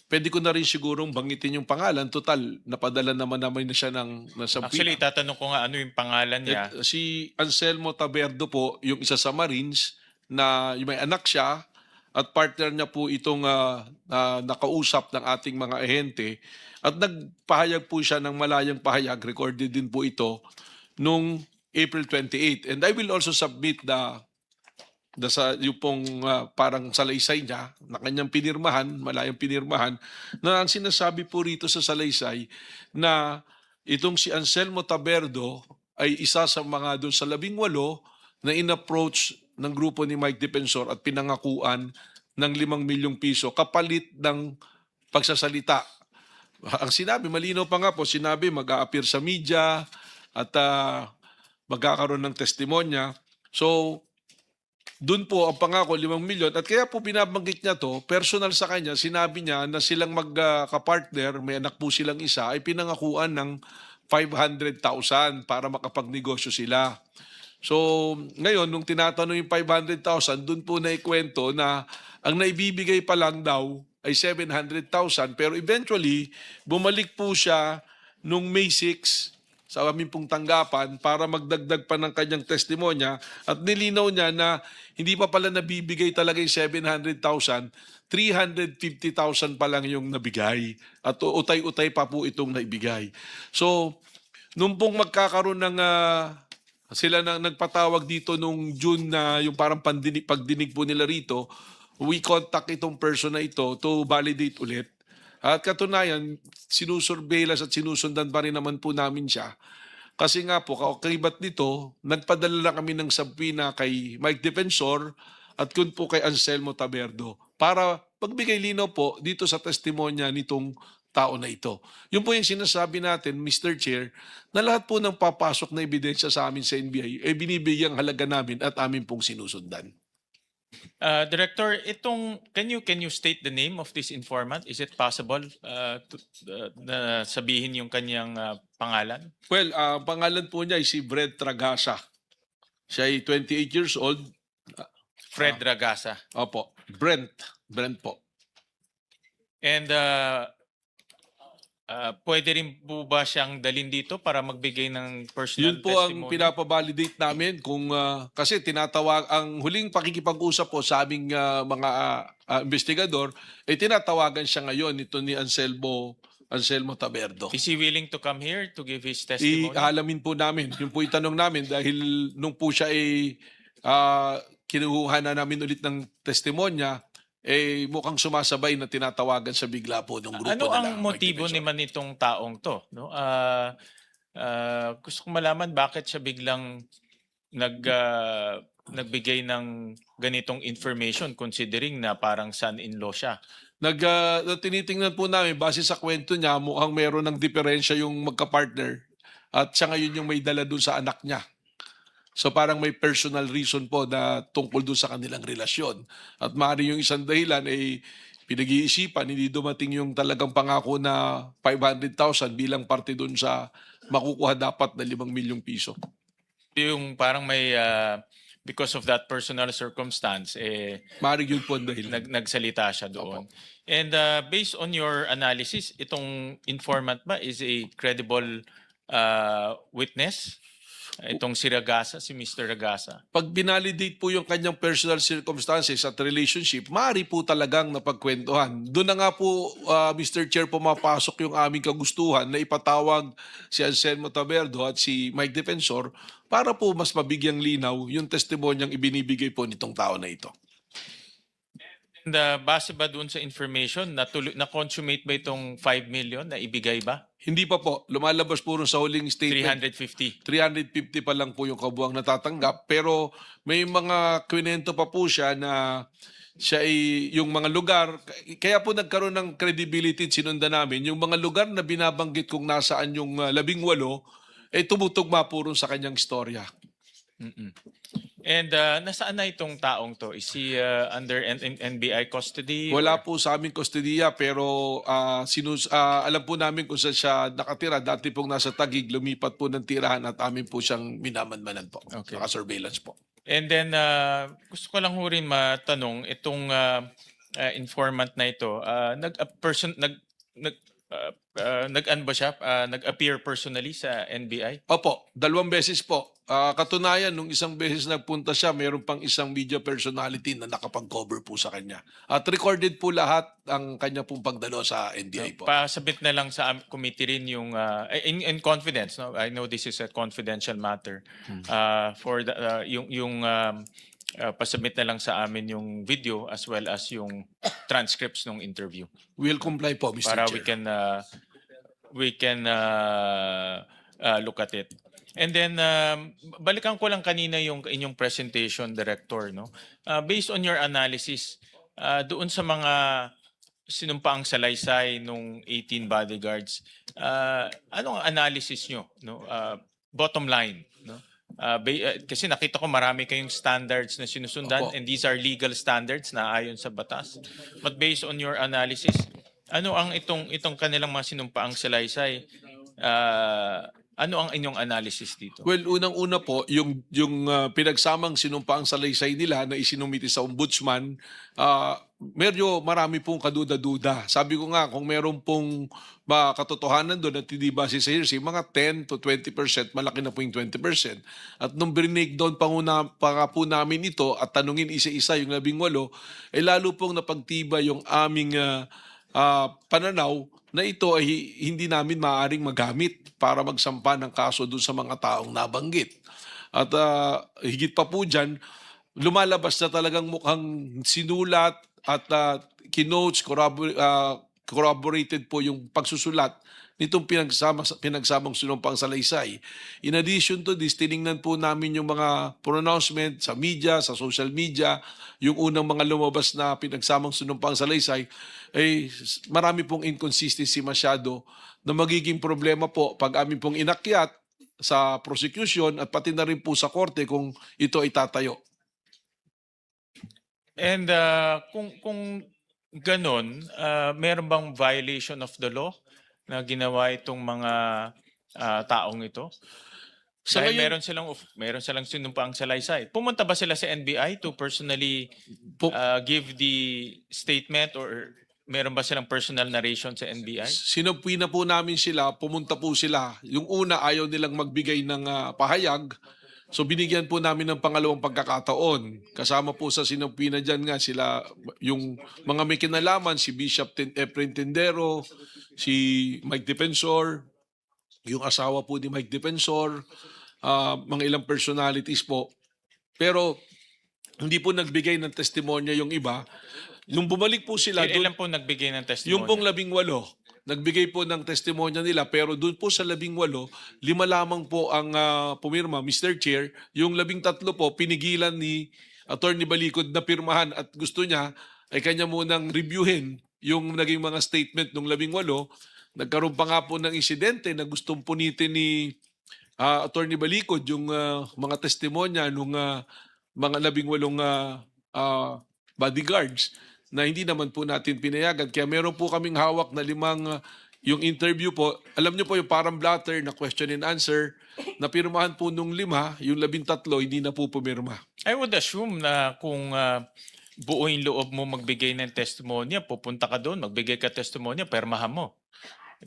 Speaker 3: pwede ko na rin sigurong banggitin yung pangalan. Total, napadala naman na siya ng nasa
Speaker 10: Actually, tatanong ko nga ano yung pangalan niya.
Speaker 3: Si Anselmo Taberdo po, yung isa sa Marines, na yung may anak siya, at partner niya po itong nakausap ng ating mga ahente. At nagpahayag po siya ng malayang pahayag, recorded din po ito, nung April 28. And I will also submit yung pong parang salaysay niya na kanyang pinirmahan, malayang pinirmahan, na ang sinasabi po rito sa salaysay na itong si Anselmo Taberdo ay isa sa mga doon sa 18 na in-approach ng grupo ni Mike Defensor at pinangakuan ng 5 milyong piso kapalit ng pagsasalita. Ang sinabi, malinaw pa nga po, sinabi mag-a-appear sa media at magkakaroon ng testimonya. So, doon po ang pangako 5 milyon at kaya po binabanggit niya to, personal sa kanya, sinabi niya na silang magka-partner, may anak po silang isa, ay pinangakuan ng 500,000 para makapagnegosyo sila. So, ngayon, nung tinatanong yung 500,000, doon po naikwento na ang naibibigay pa lang daw ay 700,000 pero eventually, bumalik po siya nung May 6 sa aming pong tanggapan para magdagdag pa ng kanyang testimonya at nilinaw niya na hindi pa pala nabibigay talaga yung 700,000, 350,000 pa lang yung nabigay at utay-utay pa po itong naibigay. So, nung pong magkakaroon ng sila na nagpatawag dito nung June na yung parang pagdinig po nila rito, we contact itong person na ito to validate ulit. At katunayan, sinusurveillance at sinusundan pa rin naman po namin siya. Kasi nga po, kakaibat nito, nagpadala lang kami ng subpoena kay Mike Defensor at kun po kay Anselmo Taberdo para pagbigay linaw po dito sa testimonya nitong tao na ito. Yun po yung sinasabi natin, Mr. Chair, na lahat po ng papasok na ebidensya sa amin sa NBI ay binibigyang halaga namin at amin pong sinusundan.
Speaker 10: Director, can you state the name of this informant? Is it possible na sabihin yung kanyang pangalan?
Speaker 3: Well, pangalan po niya ay si Brent Tragasa. Siya ay 28 years old.
Speaker 10: Fred Ragasa.
Speaker 3: Opo, Brent po.
Speaker 10: And pwede rin po ba siyang dalhin dito para magbigay ng personal
Speaker 3: Yun po ang
Speaker 10: testimony?
Speaker 3: pinapabalidate namin kung kasi ang huling pakikipag-usap po sa aming mga investigador tinatawagan siya ngayon ito ni Anselmo Taberdo.
Speaker 10: Is he willing to come here to give his testimony?
Speaker 3: Ialamin po namin. Yun po itanong namin dahil nung po siya kinuha na namin ulit ng testimonya, mukhang sumasabay na tinatawagan sa bigla po ng grupo
Speaker 10: Ano
Speaker 3: nila.
Speaker 10: ang motibo naman nitong taong to? No? Gusto ko malaman bakit siya biglang nagbigay ng ganitong information considering na parang son-in-law siya.
Speaker 3: Tinitingnan po namin, base sa kwento niya, mukhang meron ng diferensya yung magka-partner at siya ngayon yung may dala dun sa anak niya. So parang may personal reason po na tungkol dun sa kanilang relasyon. At maaari yung isang dahilan ay pinag-iisipan, hindi dumating yung talagang pangako na 500,000 bilang parte dun sa makukuha dapat na 5 milyong piso.
Speaker 10: Yung parang may because of that personal circumstance
Speaker 3: Maaari yun po ang dahilan.
Speaker 10: nagsalita siya doon. And based on your analysis, itong informant ba is a credible witness? Itong si Ragasa, si Mr. Ragasa.
Speaker 3: Pag binalidate po yung kanyang personal circumstances at relationship, maaari po talagang napagkwentuhan. Doon na nga po, Mr. Chair, pumapasok yung aming kagustuhan na ipatawag si Anselmo Taberdo at si Mike Defensor para po mas mabigyang linaw yung testimonyang ibinibigay po nitong tao na ito.
Speaker 10: And base ba doon sa information, na-consummate ba itong 5 million na ibigay ba?
Speaker 3: Hindi pa po. Lumalabas po rin sa huling statement.
Speaker 10: 350.
Speaker 3: 350 pa lang po yung kabuang natatanggap. Pero may mga kwento pa po siya na siya ay yung mga lugar. Kaya po nagkaroon ng credibility sinundan namin. Yung mga lugar na binabanggit kung nasaan yung 18, tumutugma po rin sa kanyang istorya.
Speaker 10: Mm-mm. And nasaan na itong taong to? Is he under NBI custody?
Speaker 3: Wala po sa aming kustodiya pero alam po namin kung saan siya nakatira. Dati pong nasa Taguig, lumipat po ng tirahan at amin po siyang minamanmanan po.
Speaker 10: Okay.
Speaker 3: Naka-surveillance po.
Speaker 10: And then gusto ko lang ho rin matanong itong informant na ito, nag-appear personally sa NBI?
Speaker 3: Opo, 2 beses po. Katunayan, nung isang beses nagpunta siya, mayroon pang isang media personality na nakapag-cover po sa kanya. At recorded po lahat ang kanya pong pagdalo sa NBI po.
Speaker 10: Pasabit na lang sa committee rin yung in confidence, no? I know this is a confidential matter. For the pasubmit na lang sa amin yung video as well as yung transcripts ng interview
Speaker 3: We'll comply po, Mr.
Speaker 10: para
Speaker 3: Chair.
Speaker 10: we can look at it. And then balikan ko lang kanina yung inyong presentation, Director, no? Based on your analysis, doon sa mga sinumpaang salaysay nung 18 bodyguards, anong analysis nyo, no? Bottom line, no? Kasi nakita ko marami kayong standards na sinusundan.
Speaker 3: Opo.
Speaker 10: And these are legal standards na ayon sa batas. But based on your analysis, ano ang itong kanilang mga sinumpaang salaysay? Ano ang inyong analysis dito?
Speaker 3: Well, unang-una po, yung pinagsamang sinumpaang salaysay nila na isinumiti sa ombudsman, medyo marami pong kaduda-duda. Sabi ko nga, kung meron pong katotohanan doon at hindi base sa hearsay, mga 10 to 20%, malaki na po yung 20%. At nung breakdown pa po namin ito at tanungin isa-isa yung 18, lalo pong napagtiba yung aming pananaw na ito ay hindi namin maaaring magamit para magsampa ng kaso doon sa mga taong nabanggit. At higit pa po dyan, lumalabas na talagang mukhang sinulat at kinotes, corroborated po yung pagsusulat nitong pinagsamang sinumpang salaysay. In addition to this, tiningnan po namin yung mga pronouncement sa media, sa social media, yung unang mga lumabas na pinagsamang sinumpang salaysay, marami pong inconsistency masyado na magiging problema po pag amin pong inakyat sa prosecution at pati na rin po sa korte kung ito ay tatayo.
Speaker 10: And kung ganon, meron bang violation of the law na ginawa itong mga taong ito?
Speaker 3: Sa
Speaker 10: Dahil
Speaker 3: ngayon-
Speaker 10: meron silang sinumpaang salaysay. Pumunta ba sila sa NBI to personally give the statement or meron ba silang personal narration sa NBI?
Speaker 3: Sinubwi na po namin sila, pumunta po sila. Yung una, ayaw nilang magbigay ng pahayag. So binigyan po namin ng pangalawang pagkakataon. Kasama po sa sinubwi na dyan nga sila, yung mga may kinalaman, si Bishop Efren Tindero, si Mike Defensor, yung asawa po ni Mike Defensor, mga ilang personalities po. Pero hindi po nagbigay ng testimonya yung iba. Nung bumalik po sila,
Speaker 10: Ilan po nagbigay ng testimony?
Speaker 3: yung pong 18, nagbigay po ng testimonya nila, pero doon po sa 18, 5 lamang po ang pumirma, Mr. Chair. Yung 13 po, pinigilan ni Attorney Balicod na pirmahan at gusto niya ay kanya munang reviewin yung naging mga statement ng 18. Nagkaroon pa nga po ng insidente na gustong punitin ni Attorney Balicod yung mga testimonya ng mga 18 bodyguards na hindi naman po natin pinayagan. Kaya meron po kaming hawak na 5 yung interview po. Alam niyo po yung parang blatter na question and answer na pirmahan po nung 5, yung 13 hindi na po pumirma.
Speaker 10: I would assume na kung buo yung loob mo magbigay ng testimonya, pupunta ka doon, magbigay ka testimonya, permahan mo.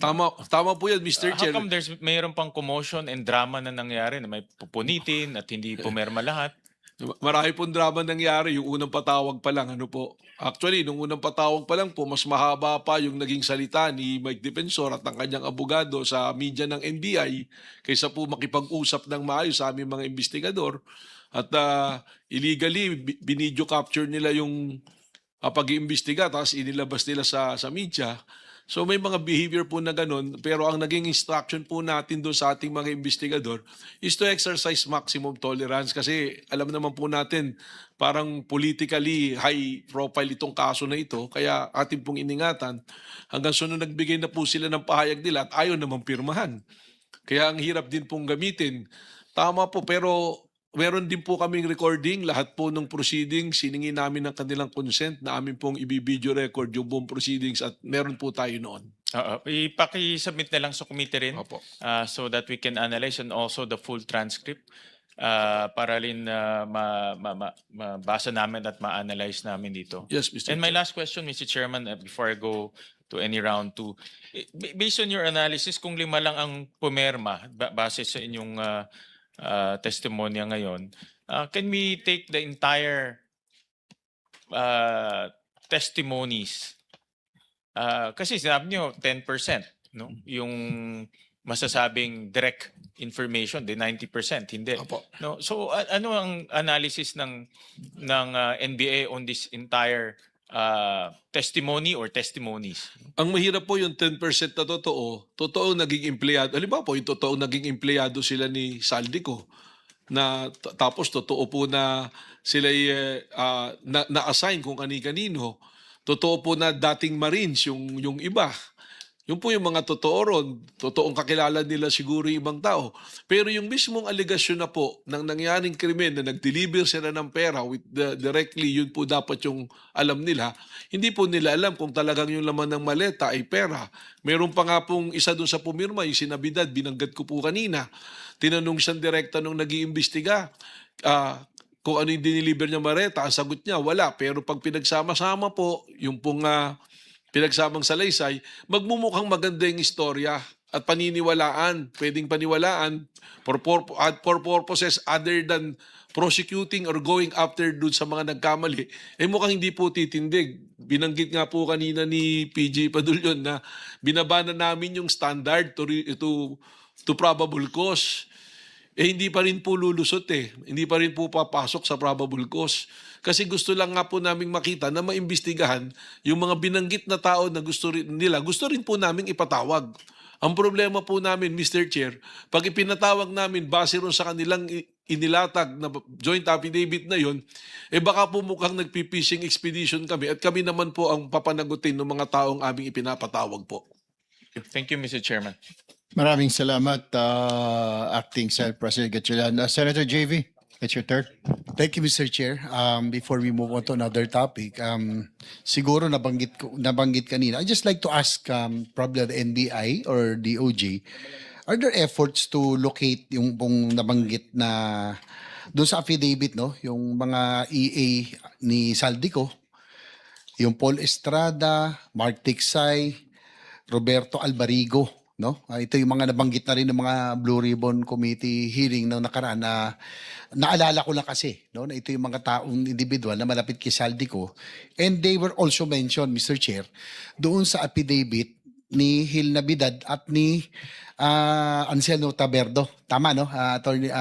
Speaker 3: Tama po yan, Mr.
Speaker 10: How
Speaker 3: Chair.
Speaker 10: come mayroon pang commotion and drama na nangyari na may pupunitin at hindi pumirma lahat?
Speaker 3: Marami pong drama nangyari. Yung unang patawag pa lang, ano po. Actually, nung unang patawag pa lang po, mas mahaba pa yung naging salita ni Mike Defensor at ang kanyang abogado sa media ng NBI kaysa po makipag-usap ng maayos sa aming mga investigador. At illegally, binidyo capture nila yung pag-iimbestiga tapos inilabas nila sa media. So may mga behavior po na ganun, pero ang naging instruction po natin doon sa ating mga investigador is to exercise maximum tolerance kasi alam naman po natin parang politically high profile itong kaso na ito, kaya atin pong iningatan hanggang sa nung nagbigay na po sila ng pahayag nila at ayaw namang pirmahan. Kaya ang hirap din pong gamitin. Tama po, pero meron din po kaming recording, lahat po ng proceedings, siningi namin ng kanilang consent na amin pong i-video record yung buong proceedings at meron po tayo noon.
Speaker 10: Ipaki-submit na lang sa committee rin
Speaker 3: Opo.
Speaker 10: so that we can analyze and also the full transcript para rin mabasa namin at ma-analyze namin dito.
Speaker 3: Yes, Mr.
Speaker 10: And my
Speaker 3: Chair.
Speaker 10: last question, Mr. Chairman, before I go to any round 2. Based on your analysis, kung 5 lang ang pumerma, base sa inyong testimonya ngayon, can we take the entire testimonies? Kasi sinabi nyo 10%, no? Yung masasabing direct information, the 90%, hindi.
Speaker 3: Opo.
Speaker 10: No? So ano ang analysis ng NBA on this entire testimony or testimonies?
Speaker 3: Ang mahirap po yung 10% na totoong naging empleyado. Halimbawa po, yung totoong naging empleyado sila ni Saldico na tapos totoo po na sila na-assign kung kani-kanino. Totoo po na dating Marines yung iba. Yung po yung mga totoo ron, totoong kakilala nila siguro yung ibang tao. Pero yung mismong aligasyon na po ng nangyaring krimen na nag-deliver sila ng pera directly, yun po dapat yung alam nila. Hindi po nila alam kung talagang yung laman ng maleta ay pera. Meron pa nga pong isa doon sa pumirma, yung sinabidad, binanggit ko po kanina. Tinanong siyang direkta nung nag-iimbestiga, kung ano yung diniliver niya maleta, ang sagot niya, wala. Pero pag pinagsama-sama po, yung pong pinagsamang salaysay, magmumukhang maganda yung istorya at paniniwalaan. Pwedeng paniwalaan for purposes other than prosecuting or going after dun sa mga nagkamali. Mukhang hindi po titindig. Binanggit nga po kanina ni PG Padulyon na binaba na namin yung standard to probable cause. Hindi pa rin po lulusot Hindi pa rin po papasok sa probable cause. Kasi gusto lang nga po naming makita na maimbestigahan yung mga binanggit na tao na gusto rin po naming ipatawag. Ang problema po namin, Mr. Chair, pag ipinatawag namin base ron sa kanilang inilatag na joint affidavit na yon, baka po mukhang nagpipishing expedition kami at kami naman po ang papanagutin ng mga taong aming ipinapatawag po.
Speaker 10: Thank you, Mr. Chairman.
Speaker 9: Maraming salamat, Acting Senate President Gatchalian. Senator JV, it's your turn.
Speaker 5: Thank you, Mr. Chair. Before we move on to another topic, siguro nabanggit kanina, I'd just like to ask probably the NBI or DOJ, are there efforts to locate yung pong nabanggit na doon sa affidavit, no? Yung mga EA ni Saldico, yung Paul Estrada, Mark Tiksay, Roberto Albarigo, no? Ito yung mga nabanggit na rin ng mga Blue Ribbon Committee hearing na nakaraan na naalala ko lang kasi, no? Na ito yung mga taong individual na malapit kay Saldico. And they were also mentioned, Mr. Chair, doon sa affidavit ni Hil Nabidad at ni Anselmo Taberdo. Tama, no? Attorney,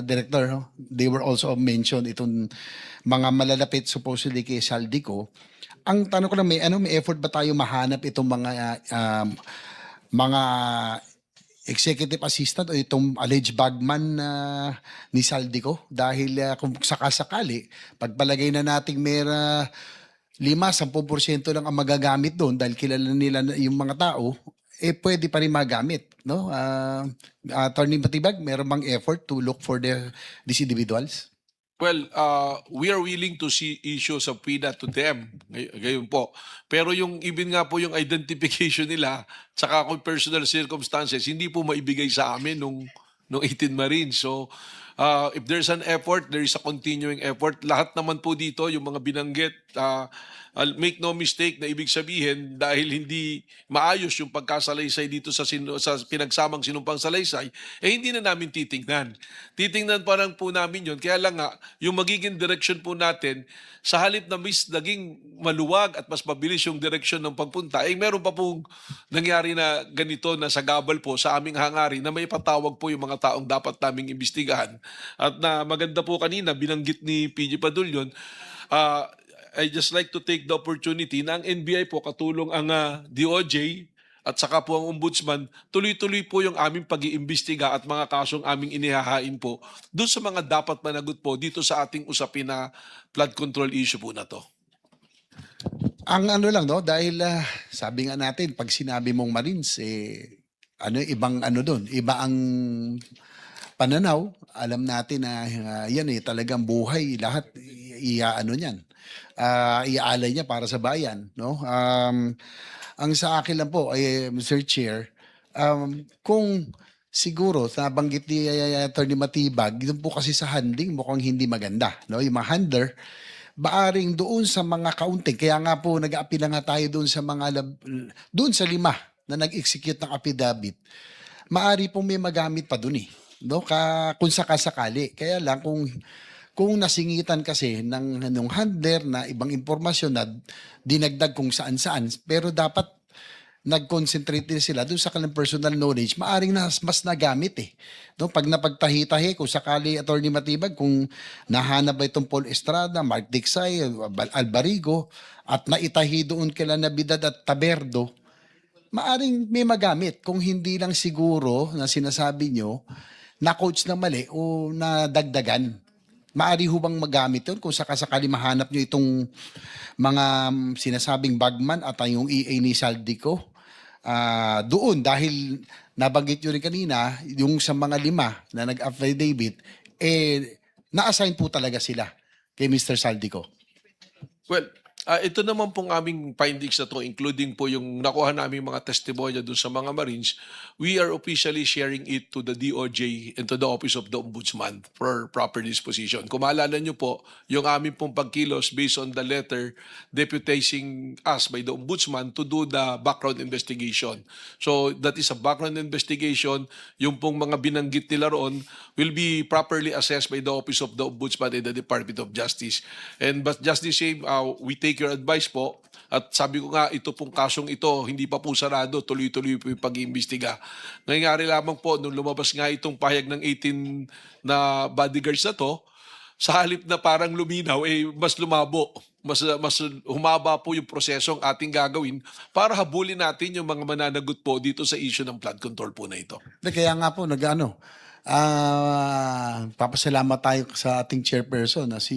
Speaker 5: Director, no? They were also mentioned, itong mga malalapit supposedly kay Saldico. Ang tanong ko lang, may effort ba tayo mahanap itong mga executive assistant o itong alleged bagman ni Saldico? Dahil kung sakasakali, pagpalagay na nating may 5-10% lang ang magagamit doon dahil kilala nila yung mga tao, pwede pa rin magamit, no? Attorney Matibag, meron bang effort to look for these individuals?
Speaker 3: Well, we are willing to see issue sa PIDA to them. Gayon po. Pero yung even nga po yung identification nila, tsaka kung personal circumstances, hindi po maibigay sa amin nung 18 Marines. So, if there's an effort, there is a continuing effort. Lahat naman po dito, yung mga binanggit, I'll make no mistake na ibig sabihin dahil hindi maayos yung pagkasalaysay dito sa pinagsamang sinumpang salaysay, hindi na namin titingnan. Titingnan pa lang po namin yun. Kaya lang nga, yung magiging direction po natin, sa halip na naging maluwag at mas mabilis yung direction ng pagpunta, meron pa pong nangyari na ganito na sagabal po sa aming hangarin na may patawag po yung mga taong dapat naming imbestigahan. At na maganda po kanina, binanggit ni PG Padulyon, I just like to take the opportunity na ang NBI po katulong ang DOJ at saka po ang Ombudsman, tuloy-tuloy po yung aming pag-iimbestiga at mga kasong aming inihahain po doon sa mga dapat managot po dito sa ating usapin na flood control issue po na to.
Speaker 5: Ang ano lang, no, dahil sabi nga natin, pag sinabi mong Marines, ibang ano doon, iba ang pananaw. Alam natin na yan talagang buhay, lahat iaano niyan. Iaalay niya para sa bayan, no? Ang sa akin lang po ay Mr. Chair, kung siguro nabanggit ni Attorney Matibag, doon po kasi sa handling mukhang hindi maganda, no? Yung mga handler, baaring doon sa mga kaunting, kaya nga po nag-aapi na nga tayo doon sa doon sa 5 na nag-execute ng affidavit, maari pong may magamit pa doon no? Kung sakasakali. Kaya lang kung nasingitan kasi ng handler na ibang impormasyon na dinagdag kung saan-saan, pero dapat nag-concentrate din sila doon sa kanilang personal knowledge, maaring mas nagamit No? Pag napagtahi-tahi, kung sakali, Attorney Matibag, kung nahanap ba itong Paul Estrada, Mark Tiksay, Albarigo, at naitahi doon kila Nabidad at Taberdo, maaring may magamit kung hindi lang siguro na sinasabi nyo na coach na mali o na dagdagan. Maari ho bang magamit yun kung sakasakali mahanap nyo itong mga sinasabing bagman at yung EA ni Saldico? Doon, dahil nabanggit nyo rin kanina, yung sa mga 5 na nag-affidavit, na-assign po talaga sila kay Mr. Saldico.
Speaker 3: Well, ito naman pong aming findings na to, including po yung nakuha namin mga testimonya doon sa mga Marines, we are officially sharing it to the DOJ and to the Office of the Ombudsman for proper disposition. Kung maalala nyo po, yung aming pong pagkilos based on the letter deputizing us by the Ombudsman to do the background investigation. So that is a background investigation. Yung pong mga binanggit nila roon will be properly assessed by the Office of the Ombudsman and the Department of Justice. But just the same, we take your advice po. At sabi ko nga, ito pong kasong ito, hindi pa po sarado, tuloy-tuloy po yung pag-iimbestiga. Nangyari lamang po, nung lumabas nga itong pahayag ng 18 na bodyguards na to, sa halip na parang luminaw, mas lumabo. Mas humaba po yung prosesong ating gagawin para habulin natin yung mga mananagot po dito sa issue ng flood control po na ito.
Speaker 5: Kaya nga po, papasalamat tayo sa ating chairperson na si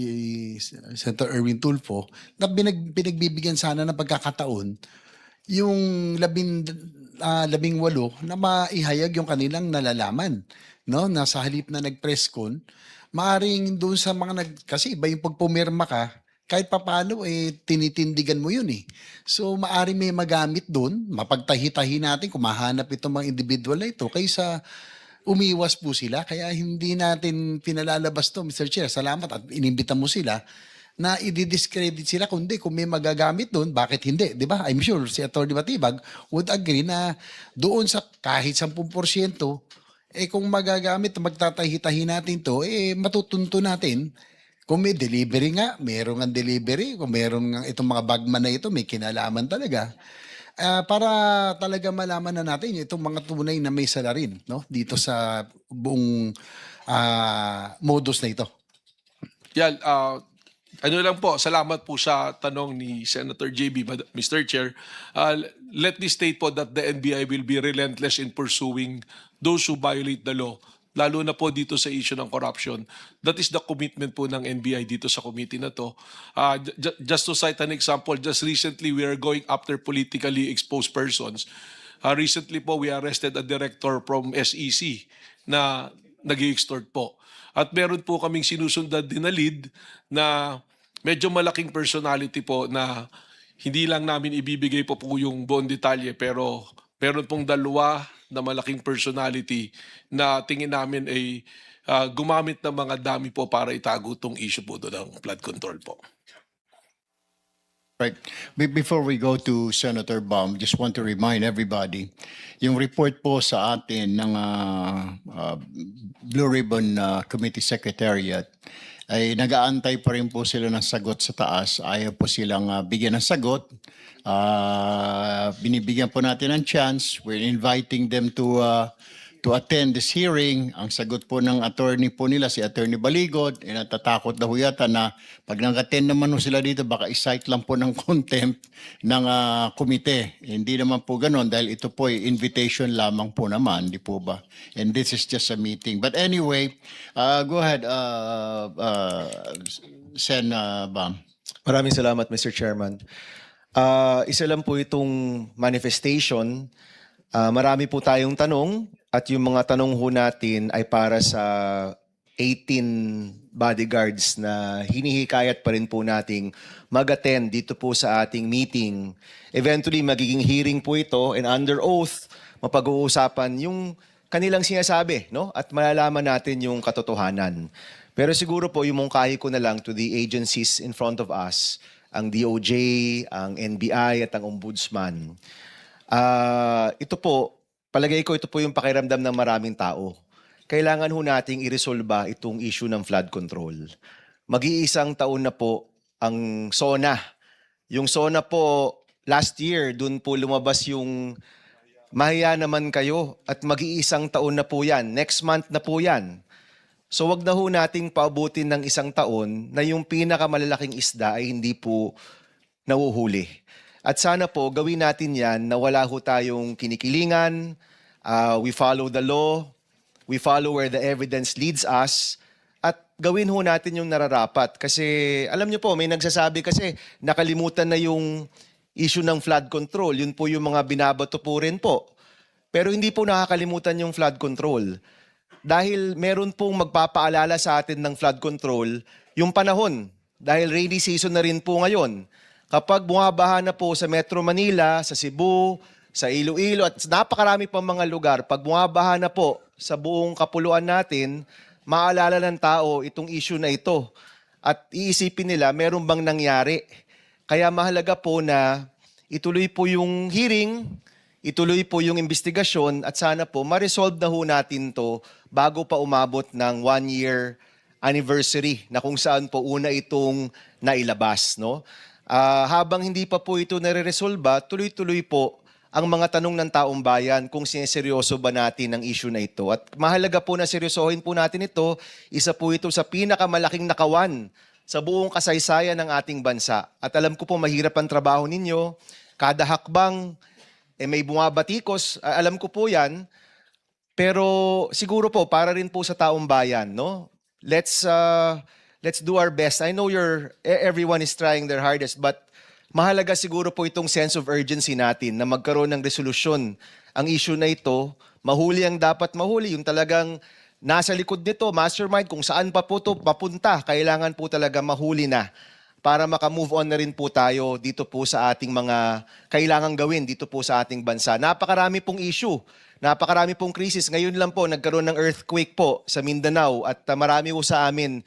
Speaker 5: Senator Erwin Tulfo na pinagbibigyan sana ng pagkakataon yung 18 na maihayag yung kanilang nalalaman, no? Na sa halip na nag-press con, maaring doon sa mga kasi iba yung pagpumirma ka, kahit papano tinitindigan mo yun So maaring may magamit doon, mapagtahi-tahi natin kung mahanap itong mga individual na ito kaysa umiwas po sila. Kaya hindi natin pinalalabas to, Mr. Chair. Salamat at inimbita mo sila na i-discredit sila, kundi kung may magagamit doon, bakit hindi? Di ba? I'm sure si Atty. Matibag would agree na doon sa kahit 10%, kung magagamit, magtatahi-tahi natin to, matutunto natin. Kung may delivery nga, meron ng delivery. Kung meron nga itong mga bagman na ito, may kinalaman talaga. Para talaga malaman na natin itong mga tunay na may salarin, no? Dito sa buong modus na ito.
Speaker 3: Yan, ano lang po, salamat po sa tanong ni Senator JB, Mr. Chair. Let me state po that the NBI will be relentless in pursuing those who violate the law, lalo na po dito sa issue ng corruption. That is the commitment po ng NBI dito sa committee na to. Just to cite an example, just recently we are going after politically exposed persons. Recently po we arrested a director from SEC na nag-extort po. At meron po kaming sinusundan din na lead na medyo malaking personality po na hindi lang namin ibibigay po yung buong detalye, pero meron pong dalawa na malaking personality na tingin namin ay gumamit ng mga dami po para itago tong issue po doon ng flood control po.
Speaker 9: Right. Before we go to Senator Baum, just want to remind everybody, yung report po sa atin ng Blue Ribbon Committee Secretariat ay nag-aantay pa rin po sila ng sagot sa taas. Ayaw po silang bigyan ng sagot. Binibigyan po natin ng chance. We're inviting them to attend this hearing. Ang sagot po ng attorney po nila, si Attorney Baligod, natatakot daw yata na pag nag-attend naman po sila dito, baka i-cite lang po ng contempt ng komite. Hindi naman po ganon dahil ito po ay invitation lamang po naman, di po ba? And this is just a meeting. But anyway, go ahead, Sen. Bam.
Speaker 1: Maraming salamat, Mr. Chairman. Isa lang po itong manifestation. Marami po tayong tanong at yung mga tanong ho natin ay para sa 18 bodyguards na hinihikayat pa rin po nating mag-attend dito po sa ating meeting. Eventually, magiging hearing po ito and under oath, mapag-uusapan yung kanilang sinasabi, no? At malalaman natin yung katotohanan. Pero siguro po, yung mungkahi ko na lang to the agencies in front of us, ang DOJ, ang NBI at ang Ombudsman. Ito po, palagay ko ito po yung pakiramdam ng maraming tao. Kailangan ho nating iresolba itong issue ng flood control. Mag-iisang taon na po ang SONA. Yung SONA po, last year, dun po lumabas yung mahiya naman kayo at mag-iisang taon na po yan. Next month na po yan. So wag na ho nating paabutin ng isang taon na yung pinakamalalaking isda ay hindi po nahuhuli. At sana po gawin natin yan na wala ho tayong kinikilingan, we follow the law, we follow where the evidence leads us, at gawin ho natin yung nararapat. Kasi alam niyo po, may nagsasabi kasi nakalimutan na yung issue ng flood control. Yun po yung mga binabato po rin po. Pero hindi po nakakalimutan yung flood control. Dahil meron pong magpapaalala sa atin ng flood control yung panahon. Dahil rainy season na rin po ngayon. Kapag bumabaha na po sa Metro Manila, sa Cebu, sa Iloilo at napakarami pang mga lugar, pag bumabaha na po sa buong kapuluan natin, maalala ng tao itong issue na ito. At iisipin nila, meron bang nangyari? Kaya mahalaga po na ituloy po yung hearing, ituloy po yung investigasyon at sana po ma-resolve na ho natin to bago pa umabot ng 1-year anniversary na kung saan po una itong nailabas, no? Habang hindi pa po ito nare-resolba, tuloy-tuloy po ang mga tanong ng taong bayan kung sineseryoso ba natin ang issue na ito. At mahalaga po na seryosohin po natin ito. Isa po ito sa pinakamalaking nakawan sa buong kasaysayan ng ating bansa. At alam ko po mahirap ang trabaho ninyo. Kada hakbang may bumabatikos. Alam ko po yan. Pero siguro po para rin po sa taong bayan, no? Let's do our best. I know everyone is trying their hardest, but mahalaga siguro po itong sense of urgency natin na magkaroon ng resolusyon. Ang issue na ito, mahuli ang dapat mahuli. Yung talagang nasa likod nito, mastermind, kung saan pa po ito papunta, kailangan po talaga mahuli na para makamove on na rin po tayo dito po sa ating mga kailangang gawin dito po sa ating bansa. Napakarami pong issue. Napakarami pong krisis. Ngayon lang po, nagkaroon ng earthquake po sa Mindanao at marami po sa amin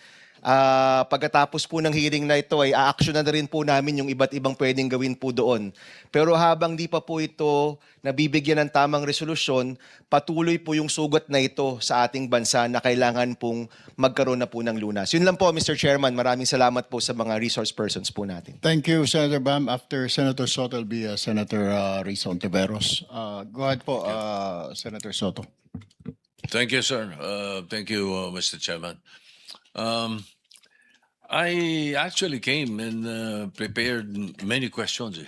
Speaker 1: Pagkatapos po ng hearing na ito ay a-action na rin po namin yung iba't ibang pwedeng gawin po doon. Pero habang di pa po ito nabibigyan ng tamang resolusyon, patuloy po yung sugat na ito sa ating bansa na kailangan pong magkaroon na po ng lunas. Yun lang po, Mr. Chairman. Maraming salamat po sa mga resource persons po natin.
Speaker 9: Thank you, Senator Bam. After Senator Soto will be Senator Risa Ontiveros. Go ahead po, Senator Soto.
Speaker 11: Thank you, sir. Thank you, Mr. Chairman. I actually came and prepared many questions.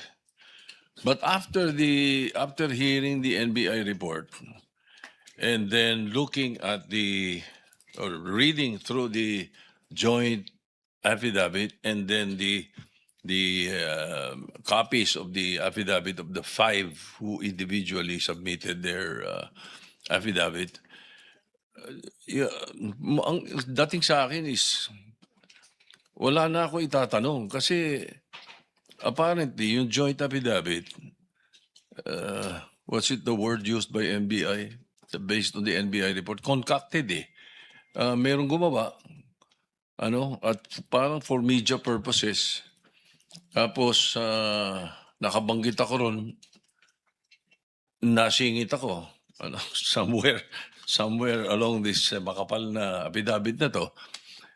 Speaker 11: But after hearing the NBI report and then looking at or reading through the joint affidavit and then the copies of the affidavit of the 5 who individually submitted their affidavit, ang dating sa akin is wala na ako itatanong kasi apparently yung joint affidavit, what's the word used by NBI based on the NBI report? Concocted eh. Merong gumawa, at parang for media purposes. Tapos nakabanggit ako ron, nasingit ako, somewhere along this makapal na affidavit na to.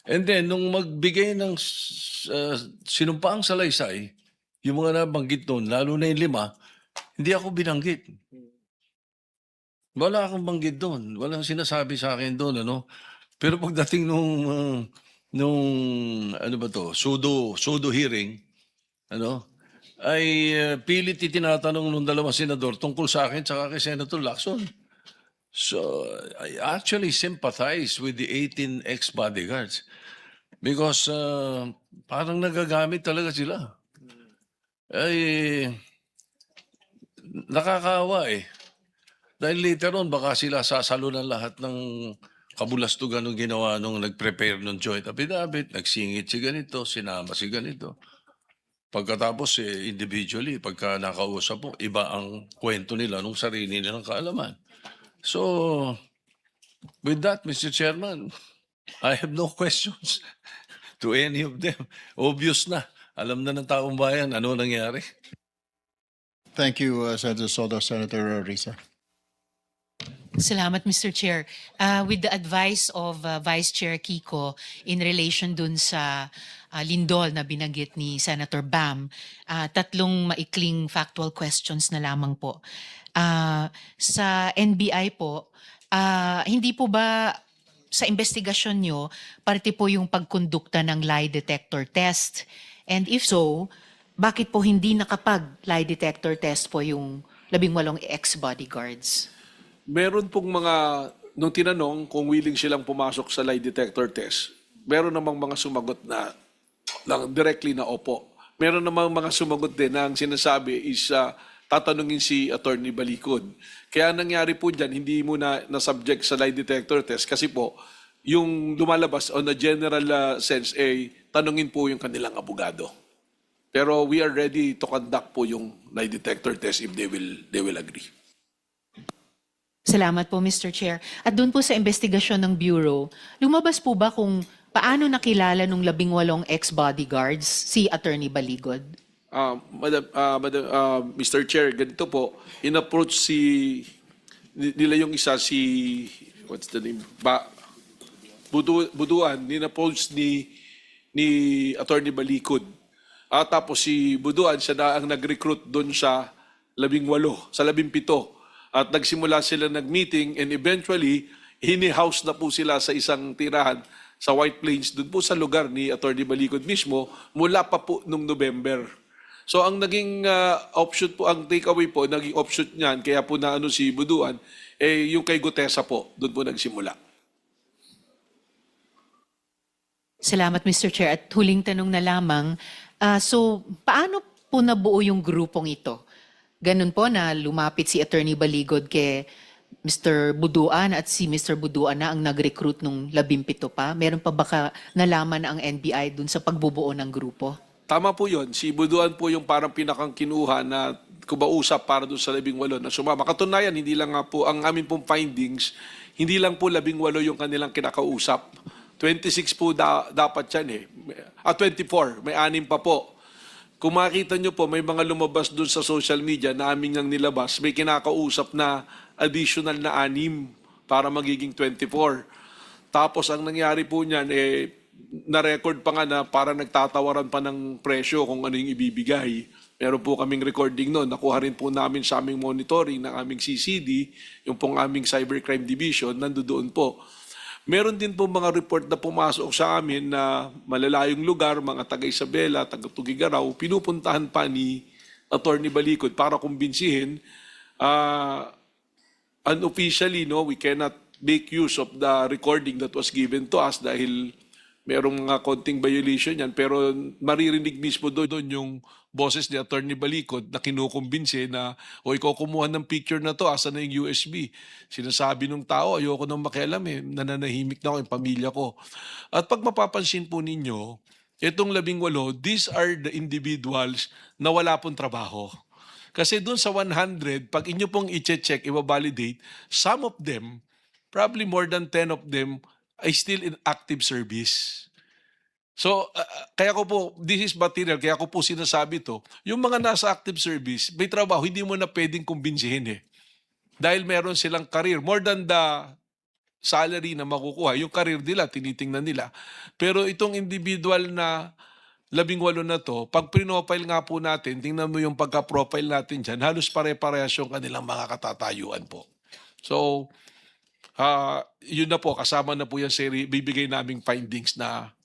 Speaker 11: And then, nung magbigay ng sinumpaang salaysay, yung mga nabanggit doon, lalo na yung 5, hindi ako binanggit. Wala akong banggit doon. Walang sinasabi sa akin doon, Pero pagdating nung pseudo hearing, ay pilit itinatanong nung 2 senador tungkol sa akin tsaka kay Senator Lacson. So, I actually sympathize with the 18 ex-bodyguards because parang nagagamit talaga sila. Ay, nakakaawa eh. Dahil later on, baka sila sasalo ng lahat ng kabulastugan ng ginawa nung nag-prepare ng joint affidavit, nagsingit si ganito, sinama si ganito. Pagkatapos, individually, pagka nakausap mo, iba ang kwento nila nung sarili nilang kaalaman. So, with that, Mr. Chairman, I have no questions to any of them. Obvious na. Alam na ng taong bayan ano nangyari.
Speaker 9: Thank you, Senator Soto. Senator Risa.
Speaker 6: Salamat, Mr. Chair. With the advice of Vice Chair Kiko in relation dun sa lindol na binanggit ni Senator Bam, 3 maikling factual questions na lamang po. Sa NBI po, hindi po ba sa investigasyon nyo, parte po yung pagkondukta ng lie detector test? And if so, bakit po hindi nakapag-lie detector test po yung 18 ex-bodyguards?
Speaker 3: Meron pong nung tinanong kung willing silang pumasok sa lie detector test, meron namang mga sumagot na lang directly na opo. Meron namang mga sumagot din na ang sinasabi is tatanungin si Attorney Balikod. Kaya nangyari po dyan, hindi mo na subject sa lie detector test kasi po, yung lumalabas on a general sense, tanungin po yung kanilang abogado. Pero we are ready to conduct po yung lie detector test if they will agree.
Speaker 6: Salamat po, Mr. Chair. At doon po sa investigasyon ng Bureau, lumabas po ba kung paano nakilala nung 18 ex-bodyguards si Attorney Baligod?
Speaker 3: Mr. Chair, ganito po, in-approach nila yung isa what's the name? Buduan, in-approach ni Attorney Balikod. Tapos si Buduan, siya na ang nag-recruit doon sa 17. At nagsimula sila nag-meeting and eventually, hini-house na po sila sa isang tirahan sa White Plains, doon po sa lugar ni Attorney Balikod mismo, mula pa po nung November. So ang naging offshoot po, ang takeaway po, naging offshoot niyan, kaya po na si Buduan, yung kay Gutesa po, doon po nagsimula.
Speaker 6: Salamat, Mr. Chair. At huling tanong na lamang, so paano po nabuo yung grupong ito? Ganun po na lumapit si Attorney Baligod kay Mr. Buduan at si Mr. Buduan na ang nag-recruit nung 17 pa? Meron pa baka nalaman na ang NBI dun sa pagbubuo ng grupo?
Speaker 3: Tama po yun. Si Buduan po yung parang pinakang kinuha na kumausap para doon sa 18 na sumama. Katunayan, hindi lang nga po ang amin pong findings, hindi lang po 18 yung kanilang kinakausap. 26 po dapat yan eh. 24, may 6 pa po. Kung makita nyo po, may mga lumabas dun sa social media na aming nang nilabas, may kinakausap na additional na 6 para magiging 24. Tapos ang nangyari po niyan, na-record pa nga na para nagtatawaran pa ng presyo kung ano yung ibibigay. Meron po kaming recording noon. Nakuha rin po namin sa aming monitoring ng aming CCD, yung pong aming Cybercrime Division, nandoon po. Meron din po mga report na pumasok sa amin na malalayong lugar, mga taga Isabela, taga Tugigaraw, pinupuntahan pa ni Attorney Balikod para kumbinsihin. Unofficially, no, we cannot make use of the recording that was given to us dahil merong mga konting violation yan. Pero maririnig mismo doon yung boses ni Attorney Balikod na kinukumbinsi na, o ikaw kumuha ng picture na to, asa na yung USB? Sinasabi ng tao, ayoko nang makialam nananahimik na ako yung pamilya ko. At pag mapapansin po ninyo, itong 18, these are the individuals na wala pong trabaho. Kasi doon sa 100, pag inyo pong i-check, i-validate, some of them, probably more than 10 of them, ay still in active service. So, kaya ko po, this is material, kaya ko po sinasabi to, yung mga nasa active service, may trabaho, hindi mo na pwedeng kumbinsihin Dahil meron silang career, more than the salary na makukuha, yung career nila, tinitingnan nila. Pero itong individual na 18 na to, pag pinofile nga po natin, tingnan mo yung pagka-profile natin dyan, halos pare-parehas yung kanilang mga katatayuan po. So, yun na po, kasama na po yung bibigay naming findings na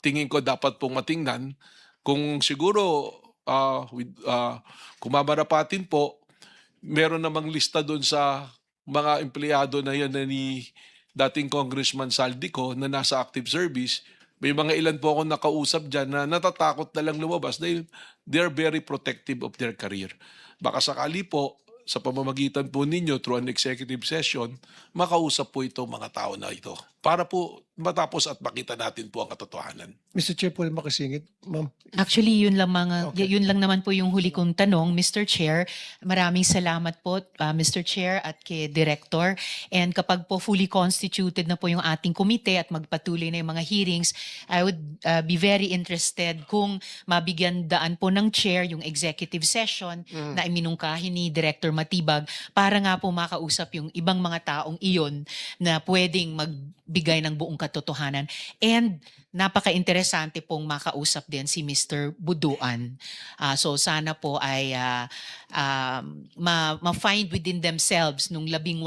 Speaker 3: tingin ko dapat pong matingnan. Kung siguro, kung mamarapatin po, meron namang lista doon sa mga empleyado na yan na ni dating Congressman Saldico na nasa active service. May mga ilan po akong nakausap dyan na natatakot na lang lumabas dahil they're very protective of their career. Baka sakali po, sa pamamagitan po ninyo through an executive session, makausap po itong mga tao na ito para po matapos at makita natin po ang katotohanan.
Speaker 4: Mr. Chair, pwede makasingit, ma'am?
Speaker 6: Actually, yun lang naman po yung huli kong tanong, Mr. Chair. Maraming salamat po, Mr. Chair at kay Director. And kapag po fully constituted na po yung ating komite at magpatuloy na yung mga hearings, I would be very interested kung mabigyan daan po ng chair yung executive session na iminungkahi ni Director Matibag para nga po makausap yung ibang mga taong iyon na pwedeng magbigay ng buong katotohanan. And napaka-interesante pong makausap din si Mr. Buduan. So sana po ay ma-find within themselves nung 18